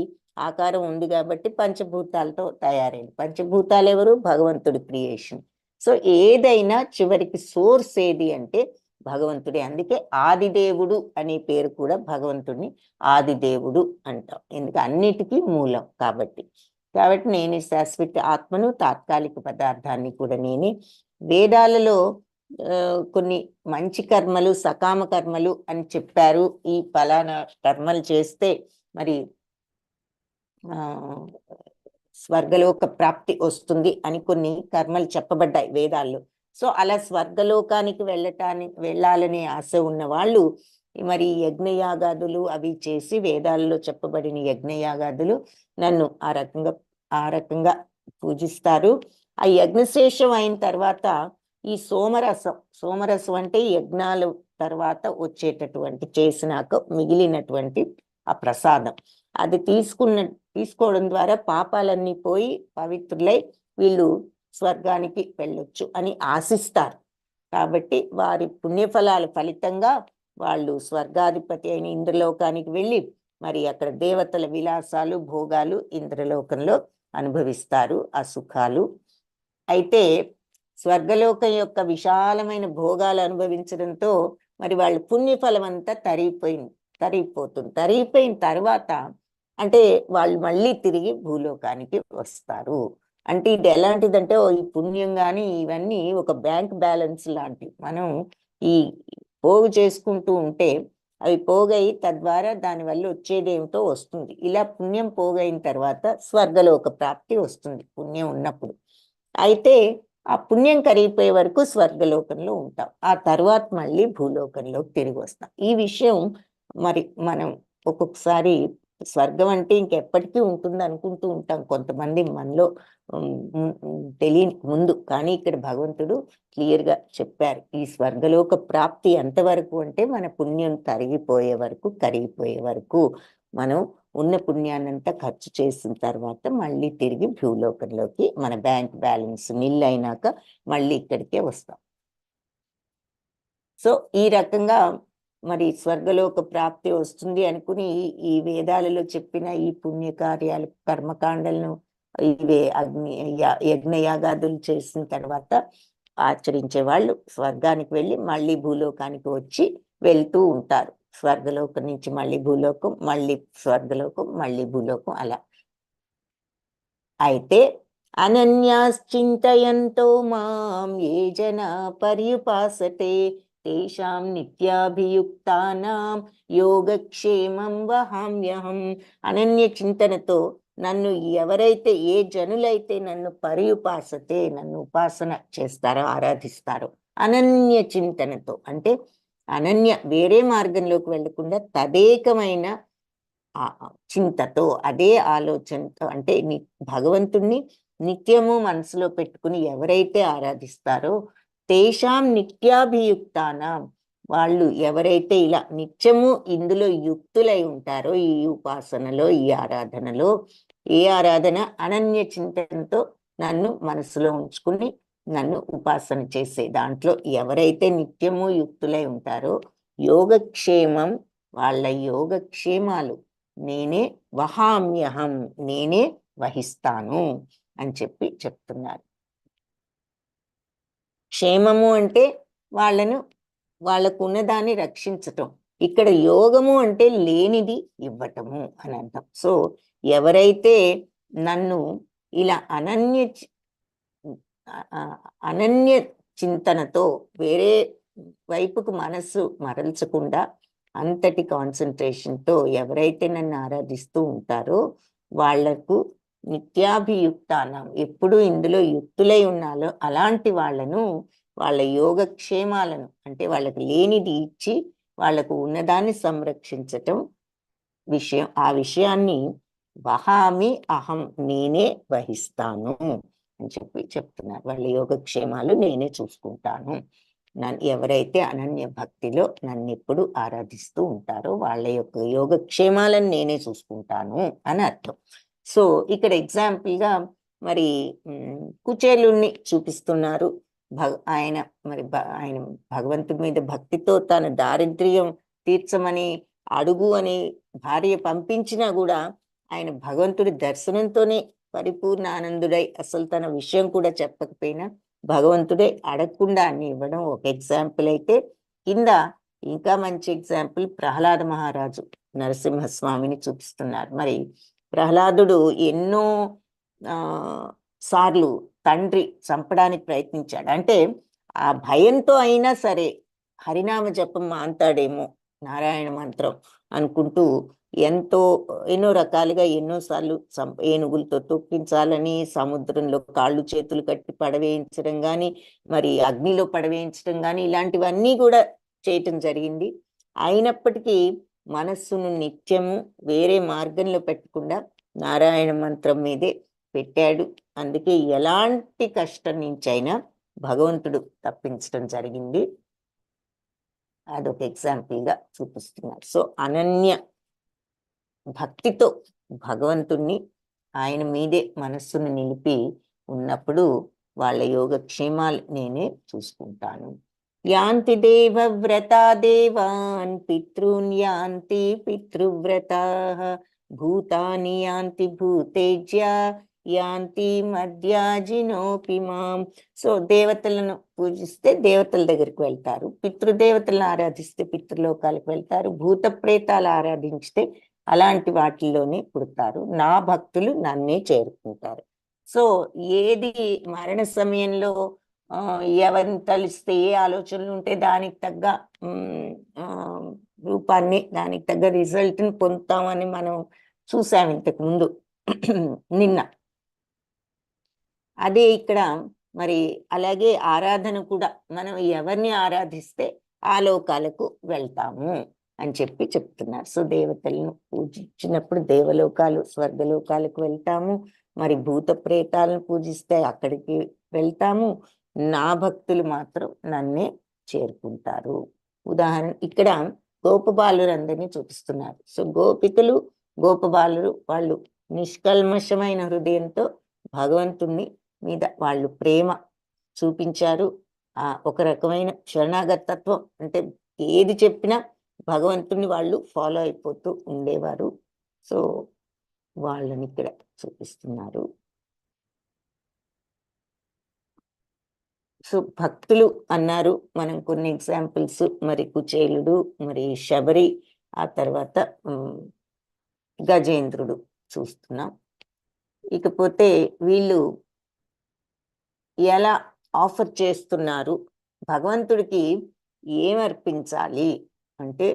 ఆకారం ఉంది కాబట్టి పంచభూతాలతో తయారైంది. పంచభూతాలు ఎవరు, భగవంతుడి క్రియేషన్. సో ఏదైనా చివరికి సోర్స్ ఏది అంటే భగవంతుడే. అందుకే ఆదిదేవుడు అనే పేరు కూడా భగవంతుడిని ఆదిదేవుడు అంటాం, ఎందుకంటే అన్నిటికీ మూలం కాబట్టి. కాబట్టి నేనే శాశ్వత ఆత్మను, తాత్కాలిక పదార్థాన్ని కూడా నేనే. వేదాలలో కొన్ని మంచి కర్మలు, సకామ కర్మలు అని చెప్పారు. ఈ ఫలానా కర్మలు చేస్తే మరి ఆ స్వర్గలోక ప్రాప్తి వస్తుంది అని కొన్ని కర్మలు చెప్పబడ్డాయి వేదాల్లో. సో అలా స్వర్గలోకానికి వెళ్ళాలనే ఆశ ఉన్న వాళ్ళు మరి యజ్ఞయాగాదులు అవి చేసి, వేదాల్లో చెప్పబడిన యజ్ఞయాగాదులు నన్ను ఆ రకంగా పూజిస్తారు. ఆ యజ్ఞశేషం అయిన తర్వాత ఈ సోమరసం అంటే యజ్ఞాలు తర్వాత వచ్చేటటువంటి, చేసినాక మిగిలినటువంటి ఆ ప్రసాదం, అది తీసుకోవడం ద్వారా పాపాలన్నీ పోయి పవిత్రులై వీళ్ళు స్వర్గానికి వెళ్ళొచ్చు అని ఆశిస్తారు. కాబట్టి వారి పుణ్యఫలాల ఫలితంగా వాళ్ళు స్వర్గాధిపతి అయిన ఇంద్రలోకానికి వెళ్ళి మరి అక్కడ దేవతల విలాసాలు, భోగాలు ఇంద్రలోకంలో అనుభవిస్తారు, ఆ సుఖాలు. అయితే స్వర్గలోకం యొక్క విశాలమైన భోగాలు అనుభవించడంతో మరి వాళ్ళ పుణ్యఫలం అంతా తరిగిపోయిన తర్వాత అంటే వాళ్ళు మళ్ళీ తిరిగి భూలోకానికి వస్తారు. అంటే ఇది ఎలాంటిదంటే ఈ పుణ్యం కానీ ఇవన్నీ ఒక బ్యాంక్ బ్యాలెన్స్ లాంటివి. మనం ఈ పోగు చేసుకుంటూ ఉంటే అవి పోగై తద్వారా దానివల్ల వచ్చేదేమిటో వస్తుంది. ఇలా పుణ్యం పోగైన తర్వాత స్వర్గలోక ప్రాప్తి వస్తుంది పుణ్యం ఉన్నప్పుడు. అయితే ఆ పుణ్యం కరిగిపోయే వరకు స్వర్గలోకంలో ఉంటాం, ఆ తర్వాత మళ్ళీ భూలోకంలోకి తిరిగి వస్తాం. ఈ విషయం మరి మనం ఒక్కొక్కసారి స్వర్గం అంటే ఇంకెప్పటికీ ఉంటుంది అనుకుంటూ ఉంటాం కొంతమంది మనలో తెలియని ముందు. కానీ ఇక్కడ భగవంతుడు క్లియర్గా చెప్పారు, ఈ స్వర్గలోక ప్రాప్తి ఎంతవరకు అంటే మన పుణ్యం కరిగిపోయే వరకు మనం ఉన్న పుణ్యాన్నంతా ఖర్చు చేసిన తర్వాత మళ్ళీ తిరిగి భూలోకంలోకి మన బ్యాంక్ బ్యాలెన్స్ నిల్ అయినాక మళ్ళీ ఇక్కడికే వస్తాం. సో ఈ రకంగా మరి స్వర్గలోక ప్రాప్తి వస్తుంది అనుకుని ఈ వేదాలలో చెప్పిన ఈ పుణ్యకార్యాలు, కర్మకాండలను, ఇవే యజ్ఞయాగాదులు చేసిన తర్వాత ఆచరించే వాళ్ళు స్వర్గానికి వెళ్ళి మళ్ళీ భూలోకానికి వచ్చి వెళ్తూ ఉంటారు. స్వర్గలోకం నుంచి మళ్ళీ భూలోకం, మళ్ళీ స్వర్గలోకం, మళ్ళీ భూలోకం అలా. అయితే అనన్యాశ్చింతయంతో మాం ఏ జన పర్యుపాసతే తేషాం నిత్యాభియుక్తానాం యోగక్షేమం వహామ్యహం. అనన్య చింతనతో నన్ను ఎవరైతే, ఏ జనులైతే నన్ను పర్యుపాసతే, నన్ను ఉపాసన చేస్తారో, ఆరాధిస్తారో, అనన్య చింతనతో అంటే అనన్య వేరే మార్గంలోకి వెళ్లకుండా తదేకమైన చింతతో, అదే ఆలోచనతో, అంటే భగవంతుణ్ణి నిత్యము మనసులో పెట్టుకుని ఎవరైతే ఆరాధిస్తారో తేషాం నిత్యాభియుక్తానాం, వాళ్ళు ఎవరైతే ఇలా నిత్యము ఇందులో యుక్తులై ఉంటారో, ఈ ఉపాసనలో, ఈ ఆరాధనలో, ఏ ఆరాధన అనన్య చింతనతో నన్ను మనసులో ఉంచుకుని నన్ను ఉపాసన చేసే దాంట్లో ఎవరైతే నిత్యము యుక్తులై ఉంటారో యోగక్షేమం, వాళ్ళ యోగక్షేమాలు నేనే వహామ్యహం, నేనే వహిస్తాను అని చెప్తున్నారు. క్షేమము అంటే వాళ్ళకు ఉన్నదాన్ని రక్షించటం. ఇక్కడ యోగము అంటే లేనిది ఇవ్వటము అని అర్థం. సో ఎవరైతే నన్ను ఇలా అనన్య చింతనతో వేరే వైపుకు మనస్సు మరల్చకుండా అంతటి కాన్సన్ట్రేషన్తో ఎవరైతే నన్ను ఆరాధిస్తూ ఉంటారో వాళ్లకు నిత్యాభియుక్తానం, ఎప్పుడు ఇందులో యుక్తులై ఉన్నాలో అలాంటి వాళ్ళను, వాళ్ళ యోగక్షేమాలను అంటే వాళ్ళకి లేనిది ఇచ్చి వాళ్లకు ఉన్నదాన్ని సంరక్షించటం విషయం, ఆ విషయాన్ని వహామి అహం, నేనే వహిస్తాను అని చెప్తున్నారు. వాళ్ళ యోగక్షేమాలు నేనే చూసుకుంటాను. ఎవరైతే అనన్య భక్తిలో నన్ను ఎప్పుడు ఆరాధిస్తూ ఉంటారో వాళ్ళ యొక్క యోగక్షేమాలను నేనే చూసుకుంటాను అని అర్థం. సో ఇక్కడ ఎగ్జాంపుల్గా మరి కుచేలుణ్ణి చూపిస్తున్నారు. ఆయన భగవంతుడి మీద భక్తితో తన దారిద్ర్యం తీర్చమని అడుగు అని భార్య పంపించినా కూడా ఆయన భగవంతుడి దర్శనంతోనే పరిపూర్ణ ఆనందుడై అసలు తన విషయం కూడా చెప్పకపోయినా భగవంతుడే అడగకుండా అన్ని ఇవ్వడం ఒక ఎగ్జాంపుల్ అయితే, కింద ఇంకా మంచి ఎగ్జాంపుల్ ప్రహ్లాద మహారాజు నరసింహస్వామిని చూపిస్తున్నారు. మరి ప్రహ్లాదుడు ఎన్నో ఆ సార్లు తండ్రి చంపడానికి ప్రయత్నించాడు. అంటే ఆ భయంతో అయినా సరే హరినామ జపం మాంతాడేమో, నారాయణ మంత్రం అనుకుంటూ ఎన్నో రకాలుగా ఎన్నోసార్లు ఏనుగులతో తొక్కించాలని, సముద్రంలో కాళ్ళు చేతులు కట్టి పడవేయించడం కానీ, మరి అగ్నిలో పడవేయించడం కానీ, ఇలాంటివన్నీ కూడా చేయటం జరిగింది. అయినప్పటికీ మనస్సును నిత్యము వేరే మార్గంలో పెట్టకుండా నారాయణ మంత్రం మీదే పెట్టాడు. అందుకే ఎలాంటి కష్టం నుంచైనా భగవంతుడు తప్పించడం జరిగింది. అదొక ఎగ్జాంపుల్ గా చూపిస్తున్నారు. సో అనన్య భక్తితో భగవంతుణ్ణి ఆయన మీదే మనస్సును నిలిపి ఉన్నప్పుడు వాళ్ళ యోగక్షేమాలు నేనే చూసుకుంటాను. యాంతి దేవవ్రతా దేవాన్ పితॄన్ యాంతి పితృవ్రతా భూతాని యాంతి భూతేజ్య యాంతి మధ్యాజినోపి మాం. సో దేవతలను పూజిస్తే దేవతల దగ్గరికి వెళ్తారు, పితృదేవతలను ఆరాధిస్తే పితృలోకాలకు వెళ్తారు, భూత ప్రేతాలు ఆరాధించితే అలాంటి వాటిల్లోనే పుడతారు. నా భక్తులు నన్నే చేరుకుంటారు. సో ఏది మరణ సమయంలో ఎవరిని తలిస్తే ఏ ఆలోచనలు ఉంటే దానికి తగ్గ రూపాన్ని, దానికి తగ్గ రిజల్ట్ని పొందుతామని మనం చూసాం ఇంతకు ముందు నిన్న. అదే ఇక్కడ మరి అలాగే ఆరాధన కూడా మనం ఎవరిని ఆరాధిస్తే ఆ లోకాలకు వెళ్తాము అని చెప్తున్నారు. సో దేవతలను పూజించినప్పుడు దేవలోకాలు స్వర్గలోకాలకు వెళ్తాము, మరి భూత ప్రేతాలను పూజిస్తే అక్కడికి వెళ్తాము, నా భక్తులు మాత్రం నన్నే చేరుకుంటారు. ఉదాహరణ ఇక్కడ గోపబాలురందరినీ చూపిస్తున్నారు. సో గోపికలు గోపబాలురు వాళ్ళు నిష్కల్మషమైన హృదయంతో భగవంతుణ్ణి మీద వాళ్ళు ప్రేమ చూపించారు. ఒక రకమైన శరణాగతత్వం, అంటే ఏది చెప్పినా భగవంతుని వాళ్ళు ఫాలో అయిపోతూ ఉండేవారు. సో వాళ్ళని ఇక్కడ చూపిస్తున్నారు. సో భక్తులు అన్నారు మనం కొన్ని ఎగ్జాంపుల్స్, మరి కుచేలుడు, మరి శబరి, ఆ తర్వాత గజేంద్రుడు చూస్తున్నాం. ఇకపోతే వీళ్ళు ఎలా ఆఫర్ చేస్తున్నారు, భగవంతుడికి ఏమర్పించాలి అంటే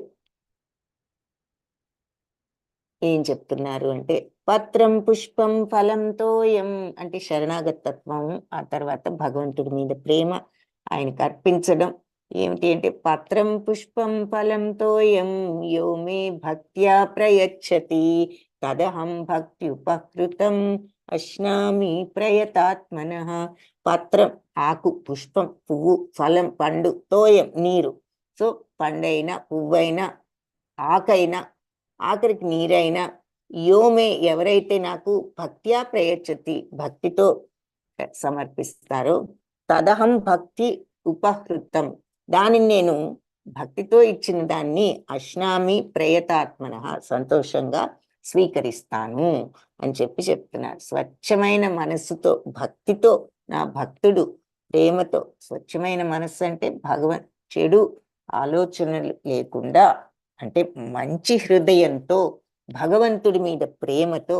ఏం చెప్తున్నారు అంటే పత్రం పుష్పం ఫలం తోయం అంటే శరణాగతత్వం, ఆ తర్వాత భగవంతుడి మీద ప్రేమ ఆయనకు అర్పించడం. ఏమిటి అంటే పత్రం పుష్పం ఫలం తోయం యో మే భక్త్యా ప్రయచ్చతి తదహం భక్తి ఉపకృతం అశ్నామి ప్రయతాత్మనః. పత్రం ఆకు, పుష్పం పువ్వు, ఫలం పండు, తోయం నీరు. సో పండైనా పువ్వైనా ఆకైనా ఆఖరికి నీరైనా, యోమే ఎవరైతే నాకు భక్త్యా ప్రయచ్చతి భక్తితో సమర్పిస్తారో తదహం భక్తి ఉపహృతం దానిని నేను భక్తితో ఇచ్చిన దాన్ని అశ్నామి ప్రయతాత్మనః సంతోషంగా స్వీకరిస్తాను అని చెప్తున్నారు. స్వచ్ఛమైన మనస్సుతో భక్తితో నా భక్తుడు ప్రేమతో, స్వచ్ఛమైన మనస్సు అంటే చెడు ఆలోచనలు లేకుండా, అంటే మంచి హృదయంతో భగవంతుడి మీద ప్రేమతో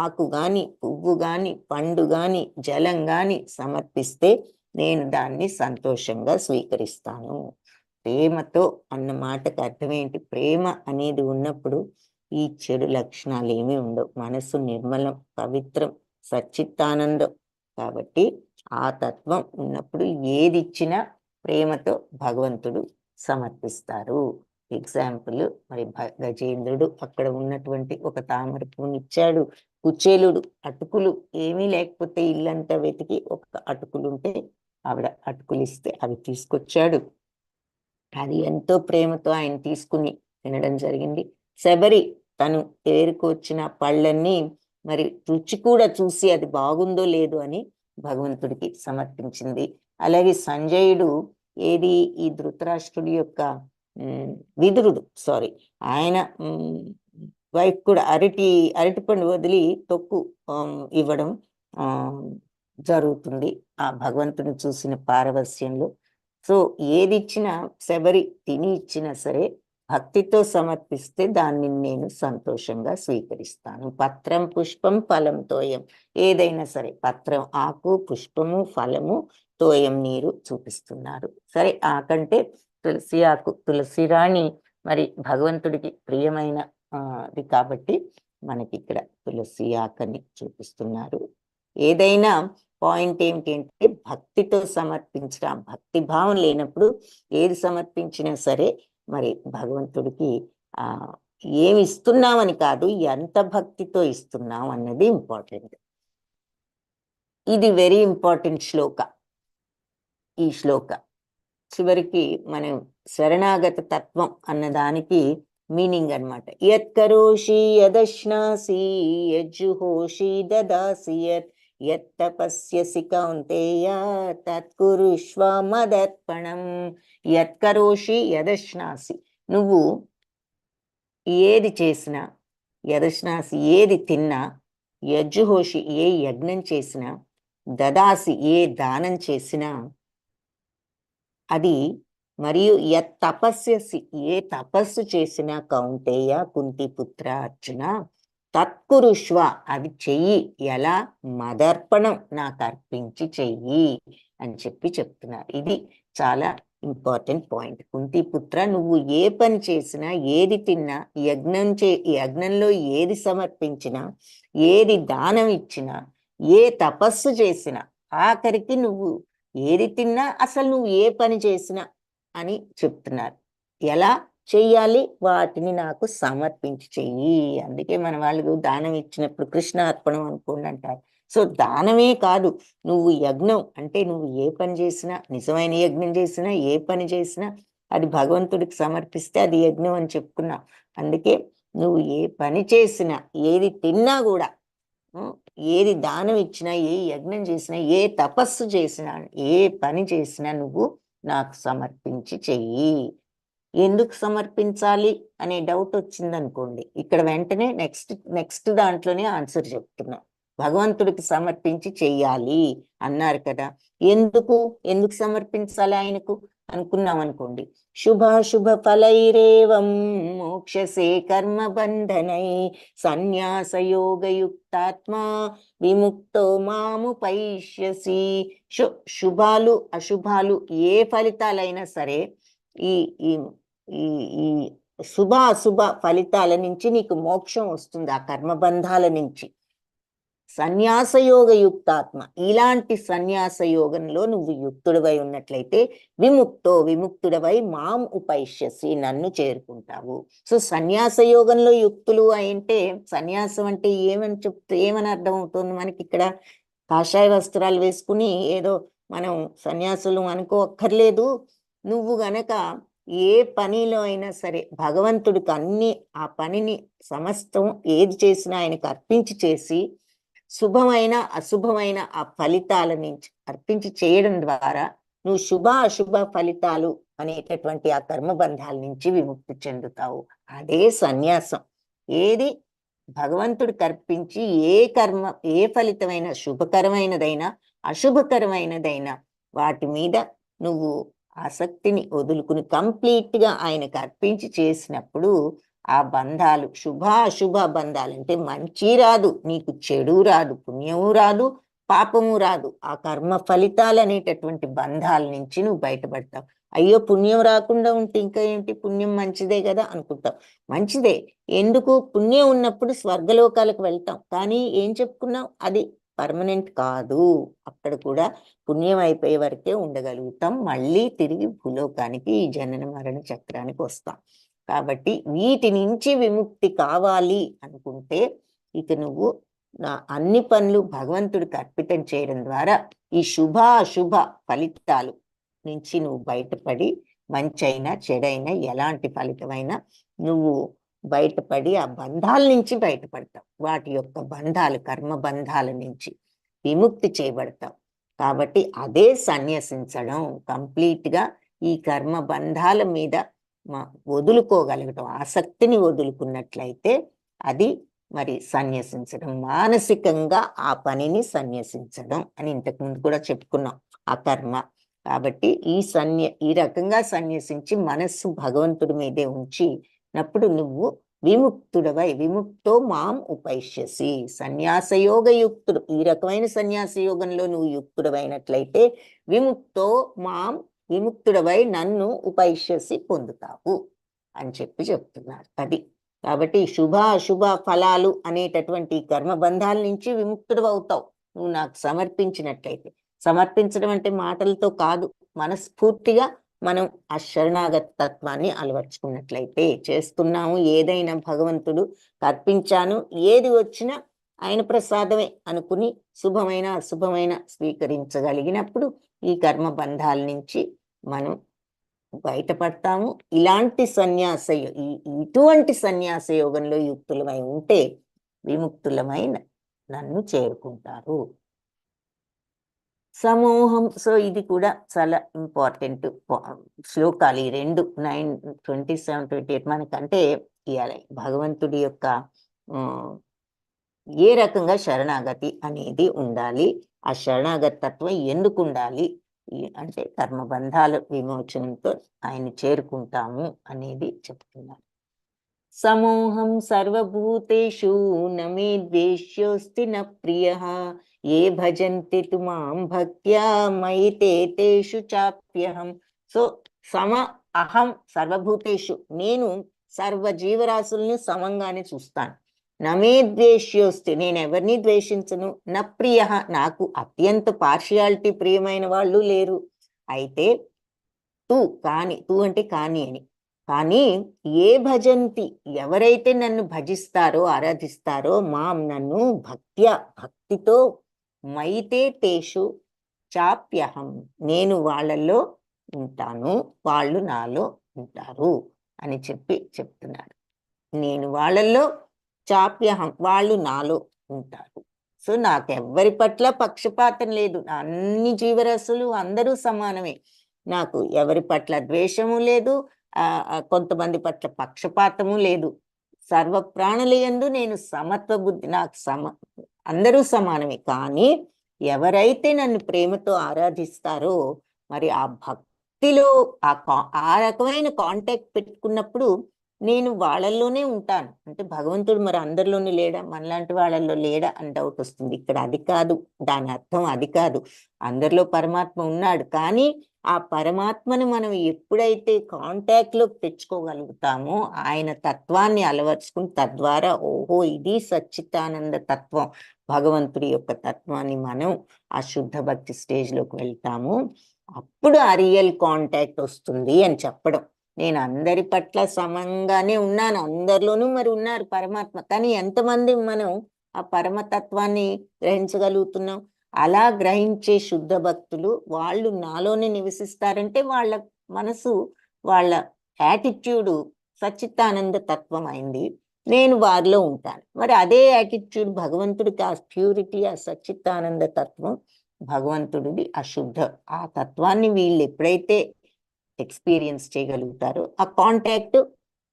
ఆకు గాని పువ్వు గాని పండు గాని జలం గాని సమర్పిస్తే నేను దాన్ని సంతోషంగా స్వీకరిస్తాను. ప్రేమతో అన్న మాటకు అర్థం ఏంటి? ప్రేమ అనేది ఉన్నప్పుడు ఈ చెడు లక్షణాలు ఏమీ ఉండవు. మనస్సు నిర్మలం, పవిత్రం, సచ్చిత్తానందం. కాబట్టి ఆ తత్వం ఉన్నప్పుడు ఏది ఇచ్చినా ప్రేమతో భగవంతుడు సమర్పిస్తారు. ఎగ్జాంపుల్ మరి గజేంద్రుడు అక్కడ ఉన్నటువంటి ఒక తామర పువ్వుని ఇచ్చాడు. కుచేలుడు అటుకులు ఏమీ లేకపోతే ఇల్లంతా వెతికి ఒక అటుకులు ఉంటే ఆవిడ అటుకులు ఇస్తే అవి తీసుకొచ్చాడు. అది ఎంతో ప్రేమతో ఆయన తీసుకుని తినడం జరిగింది. శబరి తను ఏరుకొచ్చిన పళ్ళన్నీ మరి రుచి కూడా చూసి అది బాగుందో లేదో అని భగవంతుడికి సమర్పించింది. అలాగే సంజయుడు ఏది ఈ ధృతరాష్ట్రుడి యొక్క విదురుడు ఆయన వైఫ్ కూడా అరటిపండు వదిలి తొక్కు ఇవ్వడం జరుగుతుంది ఆ భగవంతుని చూసిన పారవస్యంలో. సో ఏది ఇచ్చినా శబరి తిని ఇచ్చినా సరే భక్తితో సమర్పిస్తే దాన్ని నేను సంతోషంగా స్వీకరిస్తాను. పత్రం పుష్పం ఫలం తోయం, ఏదైనా సరే పత్రం ఆకు, పుష్పము, ఫలము, తోయం నీరు చూపిస్తున్నారు. సరే ఆకంటే తులసి ఆకు, తులసి రాణి మరి భగవంతుడికి ప్రియమైన అది కాబట్టి మనకి ఇక్కడ తులసి ఆకని చూపిస్తున్నారు. ఏదైనా పాయింట్ ఏమిటంటే భక్తితో సమర్పించడం. భక్తి భావం లేనప్పుడు ఏది సమర్పించినా సరే మరి భగవంతుడికి ఏమి ఇస్తున్నామని కాదు, ఎంత భక్తితో ఇస్తున్నాం అన్నది ఇంపార్టెంట్. ఇది వెరీ ఇంపార్టెంట్ శ్లోక. ఈ శ్లోక చివరికి మనం శరణాగత తత్వం అన్నదానికి మీనింగ్ అన్నమాట. యత్కరోషి యదశ్నాసి యజ్జుహోషి దదాసి యత్తపస్యసి కౌంతేయ తత్కురుష్వ మదర్పణం. యత్కరోషి యదశ్నాసి, నువ్వు ఏది చేసినా, యదశ్నాసి ఏది తిన్నా, యజ్జుహోషి ఏ యజ్ఞం చేసినా, దదాసి ఏ దానం చేసినా, అది మరియు తపస్యసి ఏ తపస్సు చేసినా కౌంతేయ కుంతిపుత్ర అర్జున తత్కురుష్వ అది చెయ్యి. ఎలా? మదర్పణం, నాకు అర్పించి చెయ్యి అని చెప్తున్నారు. ఇది చాలా ఇంపార్టెంట్ పాయింట్. కుంతిపుత్ర, నువ్వు ఏ పని చేసినా, ఏది తిన్నా, యజ్ఞంలో ఏది సమర్పించినా, ఏది దానం ఇచ్చినా, ఏ తపస్సు చేసినా, ఆఖరికి నువ్వు ఏది తిన్నా, అసలు నువ్వు ఏ పని చేసినా అని చెప్తున్నారు. ఎలా చెయ్యాలి? వాటిని నాకు సమర్పించి చెయ్యి. అందుకే మన వాళ్ళు దానం ఇచ్చినప్పుడు కృష్ణ అర్పణం అనుకోండి అంటారు. సో దానమే కాదు, నువ్వు యజ్ఞం అంటే నువ్వు ఏ పని చేసినా, నిజమైన యజ్ఞం చేసినా, ఏ పని చేసినా అది భగవంతుడికి సమర్పిస్తే అది యజ్ఞం అని చెప్పుకున్నావు. అందుకే నువ్వు ఏ పని చేసినా, ఏది తిన్నా కూడా, ఏది దానం ఇచ్చినా, ఏ యజ్ఞం చేసినా, ఏ తపస్సు చేసినా, ఏ పని చేసినా నువ్వు నాకు సమర్పించి చెయ్యి. ఎందుకు సమర్పించాలి అనే డౌట్ వచ్చిందనుకోండి, ఇక్కడ వెంటనే నెక్స్ట్ దాంట్లోనే ఆన్సర్ చెప్తున్నా. భగవంతుడికి సమర్పించి చెయ్యాలి అన్నారు కదా, ఎందుకు సమర్పించాలి ఆయనకు అనుకున్నాం అనుకోండి. శుభాశుభ ఫలైరేవం మోక్షసే కర్మ బంధనై సన్యాసయోగయుక్తాత్మా విముక్తో మాము పైష్యసి. శుభాలు అశుభాలు ఏ ఫలితాలైనా సరే ఈ ఈ ఈ శుభ అశుభ ఫలితాల నుంచి నీకు మోక్షం వస్తుంది, ఆ కర్మబంధాల నుంచి. సన్యాసయోగ యుక్తాత్మ, ఇలాంటి సన్యాస యోగంలో నువ్వు యుక్తుడివై ఉన్నట్లయితే విముక్తుడవై మాం ఉపైష్యసి, నన్ను చేరుకుంటావు. సో సన్యాస యోగంలో యుక్తులు అంటే, సన్యాసం అంటే ఏమని అర్థం అవుతుంది మనకి ఇక్కడ? కాషాయ వస్త్రాలు వేసుకుని ఏదో మనం సన్యాసులు అనుకోక్కర్లేదు. నువ్వు గనక ఏ పనిలో అయినా సరే భగవంతుడికి ఆ పనిని సమస్తం ఏది చేసినా ఆయనకు అర్పించి చేసి, శుభమైన అశుభమైన ఆ ఫలితాల నుంచి అర్పించి చేయడం ద్వారా నువ్వు శుభ అశుభ ఫలితాలు అనేటటువంటి ఆ కర్మబంధాల నుంచి విముక్తి చెందుతావు. అదే సన్యాసం. ఏది భగవంతుడికి అర్పించి ఏ ఫలితమైన, శుభకరమైనదైనా అశుభకరమైనదైనా వాటి మీద నువ్వు ఆసక్తిని వదులుకుని కంప్లీట్ గా ఆయనకు అర్పించి చేసినప్పుడు ఆ బంధాలు, శుభ అశుభ బంధాలు అంటే మంచి రాదు, నీకు చెడు రాదు, పుణ్యము రాదు, పాపము రాదు. ఆ కర్మ ఫలితాలు అనేటటువంటి బంధాల నుంచి నువ్వు బయటపడతావు. అయ్యో పుణ్యం రాకుండా ఉంటే ఇంకా ఏంటి, పుణ్యం మంచిదే కదా అనుకుంటావు. మంచిదే, ఎందుకు? పుణ్యం ఉన్నప్పుడు స్వర్గలోకాలకు వెళ్తాం. కానీ ఏం చెప్పుకున్నాం, అది పర్మనెంట్ కాదు. అక్కడ కూడా పుణ్యం అయిపోయే వరకే ఉండగలుగుతాం, మళ్ళీ తిరిగి భూలోకానికి, ఈ జనన మరణ చక్రానికి వస్తాం. కాబట్టి వీటి నుంచి విముక్తి కావాలి అనుకుంటే ఇక నువ్వు అన్ని పనులు భగవంతుడికి అర్పితం చేయడం ద్వారా ఈ శుభ అశుభ ఫలితాలు నుంచి నువ్వు బయటపడి, మంచైనా చెడైనా ఎలాంటి ఫలితమైనా నువ్వు బయటపడి ఆ బంధాల నుంచి బయటపడతావు. వాటి యొక్క బంధాలు, కర్మ బంధాల నుంచి విముక్తి చేయబడతావు. కాబట్టి అదే సన్యసించడం. కంప్లీట్ గా ఈ కర్మ బంధాల మీద వదులుకోగలగటం, ఆసక్తిని వదులుకున్నట్లయితే అది మరి సన్యసించడం, మానసికంగా ఆ పనిని సన్యసించడం అని ఇంతకుముందు కూడా చెప్పుకున్నాం. ఆ కర్మ కాబట్టి ఈ రకంగా సన్యసించి మనస్సు భగవంతుడి మీదే ఉంచినప్పుడు నువ్వు విముక్తుడవై విముక్తో మాం ఉపైష్యసి. సన్యాసయోగయుక్తుడు, ఈ రకమైన సన్యాసయోగంలో నువ్వు యుక్తుడవైనట్లయితే విముక్తుడవై నన్ను ఉపైష్యసి పొందుతావు అని చెప్తున్నారు. అది కాబట్టి శుభ అశుభ ఫలాలు అనేటటువంటి కర్మబంధాల నుంచి విముక్తుడు అవుతావు నువ్వు నాకు సమర్పించినట్లయితే. సమర్పించడం అంటే మాటలతో కాదు, మనస్ఫూర్తిగా మనం ఆ శరణాగత తత్వాన్ని అలవర్చుకున్నట్లయితే చేస్తున్నాము. ఏదైనా భగవంతుడు కర్పించాను, ఏది వచ్చినా ఆయన ప్రసాదమే అనుకుని శుభమైన అశుభమైన స్వీకరించగలిగినప్పుడు ఈ కర్మ బంధాల నుంచి మనం బయటపడతాము. ఇటువంటి సన్యాస యోగంలో యుక్తులమై ఉంటే విముక్తులమై నన్ను చేరుకుంటారు. సమూహం. సో ఇది కూడా చాలా ఇంపార్టెంట్ శ్లోకాలు ఈ రెండు 9:27, 28 మనకంటే భగవంతుడి యొక్క ఏ రకంగా శరణాగతి అనేది ఉండాలి, ఆ శరణాగతి తత్వం ఎందుకు ఉండాలి అంటే కర్మబంధాల విమోచనంతో ఆయన చేరుకుంటాము అనేది చెప్తున్నారు. సమూహం సర్వభూతేషు నమే ద్వేష్యోస్తి న ప్రియః ఏ భజంతి తు మాం భక్త్యా మయి తేషు చాప్యహం. సో అహం సర్వభూతేషు, నేను సర్వ జీవరాశుల్ని సమంగానే చూస్తాను. నమే ద్వేష్యోస్తి, నేను ఎవరిని ద్వేషించను. న ప్రియ, నాకు అత్యంత పార్షియాలిటీ ప్రియమైన వాళ్ళు లేరు. అయితే తూ అంటే కానీ అని, కానీ ఏ భజంతి, ఎవరైతే నన్ను భజిస్తారో ఆరాధిస్తారో నన్ను భక్తితో మైతే తేషు చాప్యహం, నేను వాళ్ళల్లో ఉంటాను, వాళ్ళు నాలో ఉంటారు అని చెప్తున్నారు. నేను వాళ్ళల్లో చాప్యహం, వాళ్ళు నాలో ఉంటారు. సో నాకెవ్వరి పట్ల పక్షపాతం లేదు, అన్ని జీవరాశులు అందరూ సమానమే. నాకు ఎవరి పట్ల ద్వేషము లేదు, కొంతమంది పట్ల పక్షపాతము లేదు. సర్వ ప్రాణుల యందు నేను సమత్వ బుద్ధి, నాకు అందరూ సమానమే. కానీ ఎవరైతే నన్ను ప్రేమతో ఆరాధిస్తారో మరి ఆ భక్తిలో ఆ రకమైన కాంటాక్ట్ పెట్టుకున్నప్పుడు నేను వాళ్ళల్లోనే ఉంటాను. అంటే భగవంతుడు మరి అందరిలోనే లేడా, మనలాంటి వాళ్ళల్లో లేడా అని డౌట్ వస్తుంది. ఇక్కడ అది కాదు, దాని అర్థం అది కాదు. అందరిలో పరమాత్మ ఉన్నాడు, కానీ ఆ పరమాత్మని మనం ఎప్పుడైతే కాంటాక్ట్లోకి తెచ్చుకోగలుగుతామో, ఆయన తత్వాన్ని అలవర్చుకుని తద్వారా ఓహో ఇది సచ్చిదానంద తత్వం, భగవంతుడి యొక్క తత్వాన్ని మనం ఆ శుద్ధ భక్తి స్టేజ్లోకి వెళ్తాము. అప్పుడు ఆ రియల్ కాంటాక్ట్ వస్తుంది అని చెప్పడం. నేను అందరి పట్ల సమంగానే ఉన్నాను, అందరిలోనూ మరి ఉన్నారు పరమాత్మ, కానీ ఎంతమంది మనం ఆ పరమతత్వాన్ని గ్రహించగలుగుతున్నాం? అలా గ్రహించే శుద్ధ భక్తులు వాళ్ళు నాలోనే నివసిస్తారంటే వాళ్ళ మనసు, వాళ్ళ యాటిట్యూడ్ సచ్చిదానంద తత్వం అయింది, నేను వారిలో ఉంటాను. మరి అదే యాటిట్యూడ్ భగవంతుడికి, ఆ ప్యూరిటీ, ఆ సచ్చిదానంద తత్వం భగవంతుడిది అశుద్ధ, ఆ తత్వాన్ని వీళ్ళు ఎప్పుడైతే ఎక్స్పీరియన్స్ చేయగలుగుతారో ఆ కాంటాక్ట్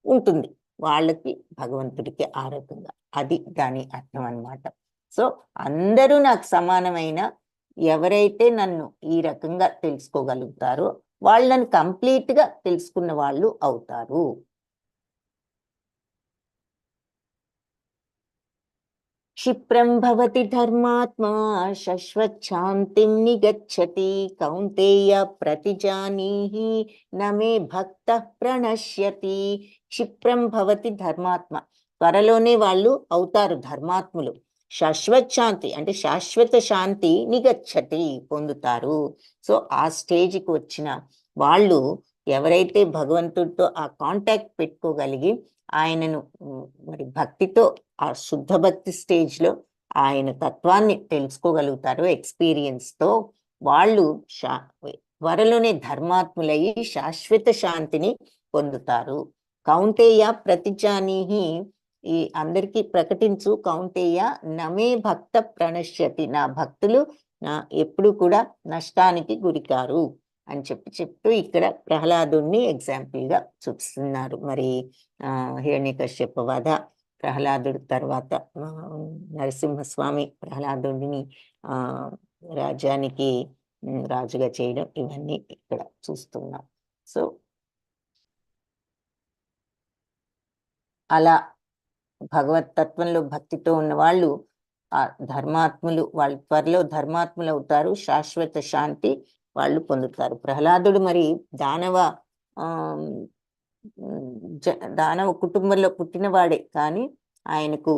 ఉంటుంది వాళ్ళకి భగవంతుడికి ఆ రకంగా. అది దాని అర్థం అన్నమాట. సో అందరూ నాకు సమానమైన, ఎవరైతే నన్ను ఈ రకంగా తెలుసుకోగలుగుతారో వాళ్ళని కంప్లీట్ గా తెలుసుకున్న వాళ్ళు అవుతారు. క్షిప్రం భవతి ధర్మాత్మా శశ్వచ్ఛాంతిం నిగచ్చతి కౌంతేయ ప్రతిజానీహి నమే భక్త ప్రణశ్యతి. క్షిప్రం భవతి ధర్మాత్మ, త్వరలోనే వాళ్ళు అవుతారు ధర్మాత్ములు. శాశ్వచ్ఛాంతి అంటే శాశ్వత శాంతి, నిగచ్చతి పొందుతారు. సో ఆ స్టేజ్కి వచ్చిన వాళ్ళు ఎవరైతే భగవంతుడితో ఆ కాంటాక్ట్ పెట్టుకోగలిగి ఆయనను మరి భక్తితో ఆ శుద్ధ భక్తి స్టేజ్లో ఆయన తత్వాన్ని తెలుసుకోగలుగుతారో ఎక్స్పీరియన్స్తో, వాళ్ళు త్వరలోనే ధర్మాత్ములయ్యి శాశ్వత శాంతిని పొందుతారు. కౌంతేయ ప్రతిజానీహి, ఈ అందరికీ ప్రకటించు, కౌంతేయ నమే భక్త ప్రణశ్యతి, నా భక్తులు ఎప్పుడు కూడా నష్టానికి గురికారు అని చెప్తూ ఇక్కడ ప్రహ్లాదుని ఎగ్జాంపుల్ గా చూపిస్తున్నారు. మరి హిరణ్యకశ్యప వధ, ప్రహ్లాదుడి తర్వాత నరసింహస్వామి ప్రహ్లాదుడిని రాజ్యానికి రాజుగా చేయడం ఇవన్నీ ఇక్కడ చూస్తున్నాం. సో అలా భగవత్ తత్వంలో భక్తితో ఉన్న వాళ్ళు ఆ ధర్మాత్ములు, వాళ్ళు త్వరలో ధర్మాత్ములు అవుతారు, శాశ్వత శాంతి వాళ్ళు పొందుతారు. ప్రహ్లాదుడు మరి దానవ ఆ దానవ కుటుంబంలో పుట్టినవాడే, కానీ ఆయనకు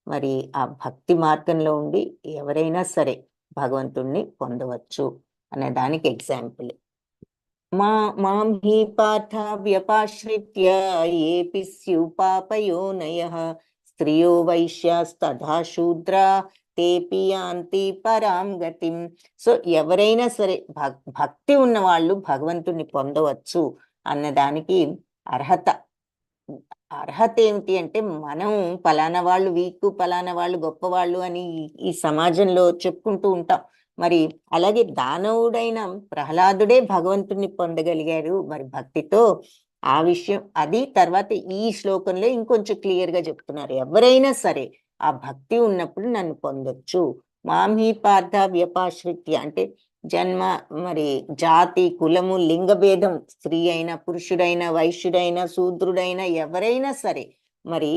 మరి ఆ భక్తి మార్గంలో ఉండి ఎవరైనా సరే భగవంతుణ్ణి పొందవచ్చు అనే దానికి ఎగ్జాంపుల్. మాం హి పార్థ వ్యపాశ్రిత్య ఏపి స్యుపాపయోనయః స్త్రియో వైశ్యాస్తథా శూద్రా తేపి యాంతి పరాం గతిం. సో ఎవరైనా సరే భక్తి ఉన్న వాళ్ళు భగవంతుని పొందవచ్చు అన్నదానికి అర్హత. అర్హత ఏమిటి అంటే, మనం పలానా వాళ్ళు వీక్, పలానా వాళ్ళు గొప్పవాళ్ళు అని ఈ సమాజంలో చెప్పుకుంటూ ఉంటాం. మరి అలాగే దానవుడైన ప్రహ్లాదుడే భగవంతుణ్ణి పొందగలిగారు మరి భక్తితో. ఆ విషయం అది తర్వాత ఈ శ్లోకంలో ఇంకొంచెం క్లియర్ గా చెప్తున్నారు. ఎవరైనా సరే ఆ భక్తి ఉన్నప్పుడు నన్ను పొందొచ్చు. మాంహి పార్థ వ్యపాశ్రిత్య అంటే జన్మ, మరి జాతి, కులము, లింగ భేదం, స్త్రీ అయినా పురుషుడైనా వైశ్యుడైనా శూద్రుడైనా ఎవరైనా సరే, మరి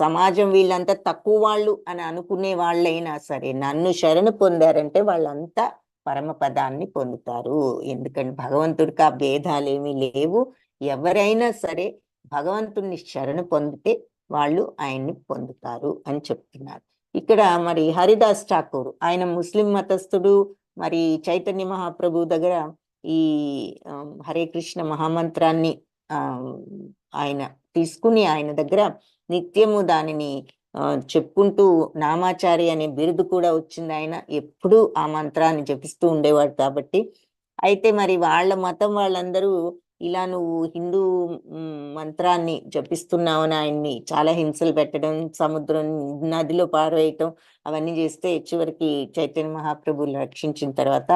సమాజం వీళ్ళంతా తక్కువ వాళ్ళు అని అనుకునే వాళ్ళైనా సరే నన్ను శరణు పొందారంటే వాళ్ళంతా పరమపదాన్ని పొందుతారు. ఎందుకంటే భగవంతుడికి ఆ భేదాలు ఏమీ లేవు. ఎవరైనా సరే భగవంతుడిని శరణు పొందితే వాళ్ళు ఆయన్ని పొందుతారు అని చెప్తున్నారు. ఇక్కడ మరి హరిదాస్ ఠాకూర్, ఆయన ముస్లిం మతస్థుడు. మరి చైతన్య మహాప్రభు దగ్గర ఈ హరే కృష్ణ మహామంత్రాన్ని ఆయన తీసుకుని ఆయన దగ్గర నిత్యము దానిని చెప్పుకుంటూ నామాచారి అనే బిరుదు కూడా వచ్చింది. ఆయన ఎప్పుడూ ఆ మంత్రాన్ని జపిస్తూ ఉండేవాడు కాబట్టి. అయితే మరి వాళ్ళ మతం వాళ్ళందరూ ఇలా నువ్వు హిందూ మంత్రాన్ని జపిస్తున్నావని ఆయన్ని చాలా హింసలు పెట్టడం, సముద్రం నదిలో పారవేయటం అవన్నీ చేస్తే చివరికి చైతన్య మహాప్రభువులు రక్షించిన తర్వాత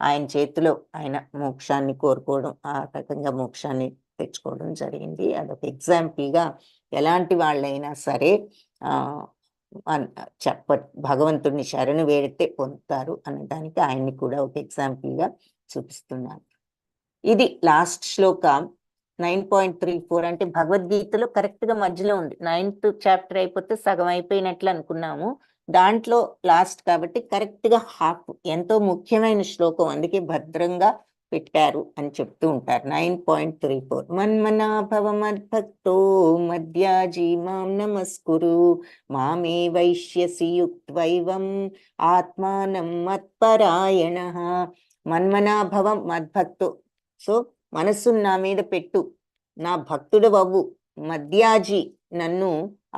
ఆయన చేతిలో ఆయన మోక్షాన్ని కోరుకోవడం, ఆ రకంగా మోక్షాన్ని తెచ్చుకోవడం జరిగింది. అదొక ఎగ్జాంపుల్ గా ఎలాంటి వాళ్ళైనా సరే భగవంతుడిని శరణు వేడితే పొందుతారు అనడానికి ఆయన్ని కూడా ఒక ఎగ్జాంపుల్ గా చూపిస్తున్నాను. ఇది లాస్ట్ శ్లోక 9.34. అంటే భగవద్గీతలో కరెక్ట్ గా మధ్యలో ఉంది. 9th చాప్టర్ అయిపోతే సగం అయిపోయినట్లు అనుకున్నాము. దాంట్లో లాస్ట్ కాబట్టి కరెక్ట్ గా హాఫ్. ఎంతో ముఖ్యమైన శ్లోకం, అందుకే భద్రంగా పెట్టారు అని చెప్తూ ఉంటారు. 9.34 మన్మనాభవ మద్భక్తో మద్యాజీ మాం నమస్కురు మామే వైశ్యసి యుక్త్వైవం ఆత్మానం మత్పరాయణ. మన్మనాభవం మద్భక్తో. సో మనస్సును నా మీద పెట్టు, నా భక్తుడు అవ్వు. మద్యాజీ నన్ను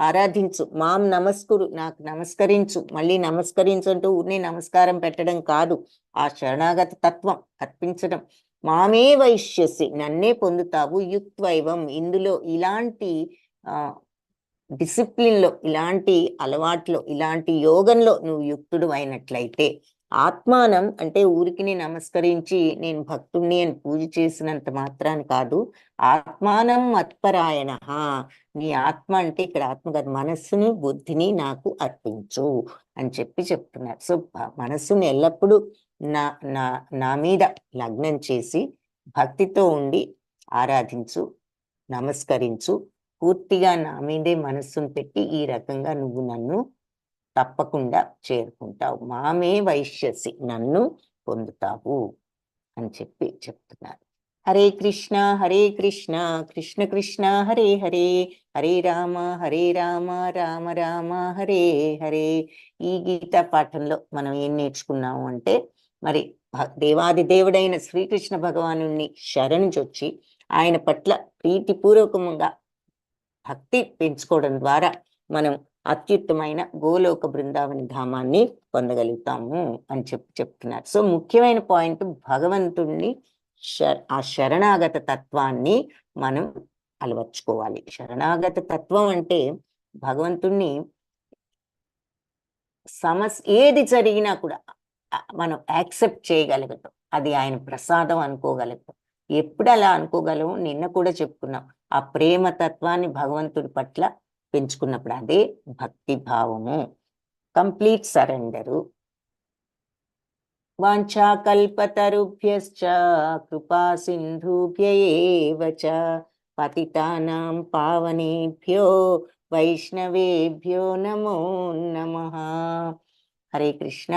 ఆరాధించు. మాం నమస్కురు నాకు నమస్కరించు. మళ్ళీ నమస్కరించు అంటూ ఊరిని నమస్కారం పెట్టడం కాదు, ఆ శరణాగత తత్వం అర్పించడం. మామే వైశ్యసి నన్నే పొందుతావు. యుక్త్వైవం ఇందులో ఇలాంటి డిసిప్లిన్ లో, ఇలాంటి అలవాట్లో, ఇలాంటి యోగంలో నువ్వు యుక్తుడు అయినట్లయితే. ఆత్మానం అంటే ఊరికి నమస్కరించి నేను భక్తుణ్ణి అని పూజ చేసినంత మాత్రాన్ని కాదు. ఆత్మానం మత్పరాయణ. నీ ఆత్మ అంటే ఇక్కడ ఆత్మ కాదు, మనస్సుని బుద్ధిని నాకు అర్పించు అని చెప్తున్నారు. సో మనస్సుని ఎల్లప్పుడూ నా నా నా మీద లగ్నం చేసి భక్తితో ఉండి ఆరాధించు, నమస్కరించు. పూర్తిగా నా మీదే మనస్సును పెట్టి ఈ రకంగా నువ్వు నన్ను తప్పకుండా చేరుకుంటావు. మామే వైశ్యసి నన్ను పొందుతావు అని చెప్తున్నారు. హరే కృష్ణ కృష్ణ కృష్ణ హరే హరే, హరే రామ రామ రామ హరే హరే. ఈ గీతా పాఠంలో మనం ఏం నేర్చుకున్నాము అంటే, మరి దేవాది దేవుడైన శ్రీకృష్ణ భగవాను శరణుజొచ్చి ఆయన పట్ల ప్రీతిపూర్వకంగా భక్తి పెంచుకోవడం ద్వారా మనం అత్యుత్తమైన గోలోక బృందావని ధామాన్ని పొందగలుగుతాము అని చెప్తున్నారు. సో ముఖ్యమైన పాయింట్, భగవంతుణ్ణి ఆ శరణాగత తత్వాన్ని మనం అలవర్చుకోవాలి. శరణాగత తత్వం అంటే భగవంతుణ్ణి ఏది జరిగినా కూడా మనం యాక్సెప్ట్ చేయగలుగుతాం. అది ఆయన ప్రసాదం అనుకోగలుగుతాం. ఎప్పుడు అలా అనుకోగలము? నిన్న కూడా చెప్పుకున్నాం. ఆ ప్రేమ తత్వాన్ని భగవంతుడి పట్ల పెంచుకున్నప్పుడు అదే భక్తి భావము, కంప్లీట్ సరెండరు. వాంఛాకల్పతరుభ్యశ్చ కృపా సింధుభ్య ఏవ చ పతితానాం పావనేభ్యో వైష్ణవేభ్యో నమో నమః. హరే కృష్ణ.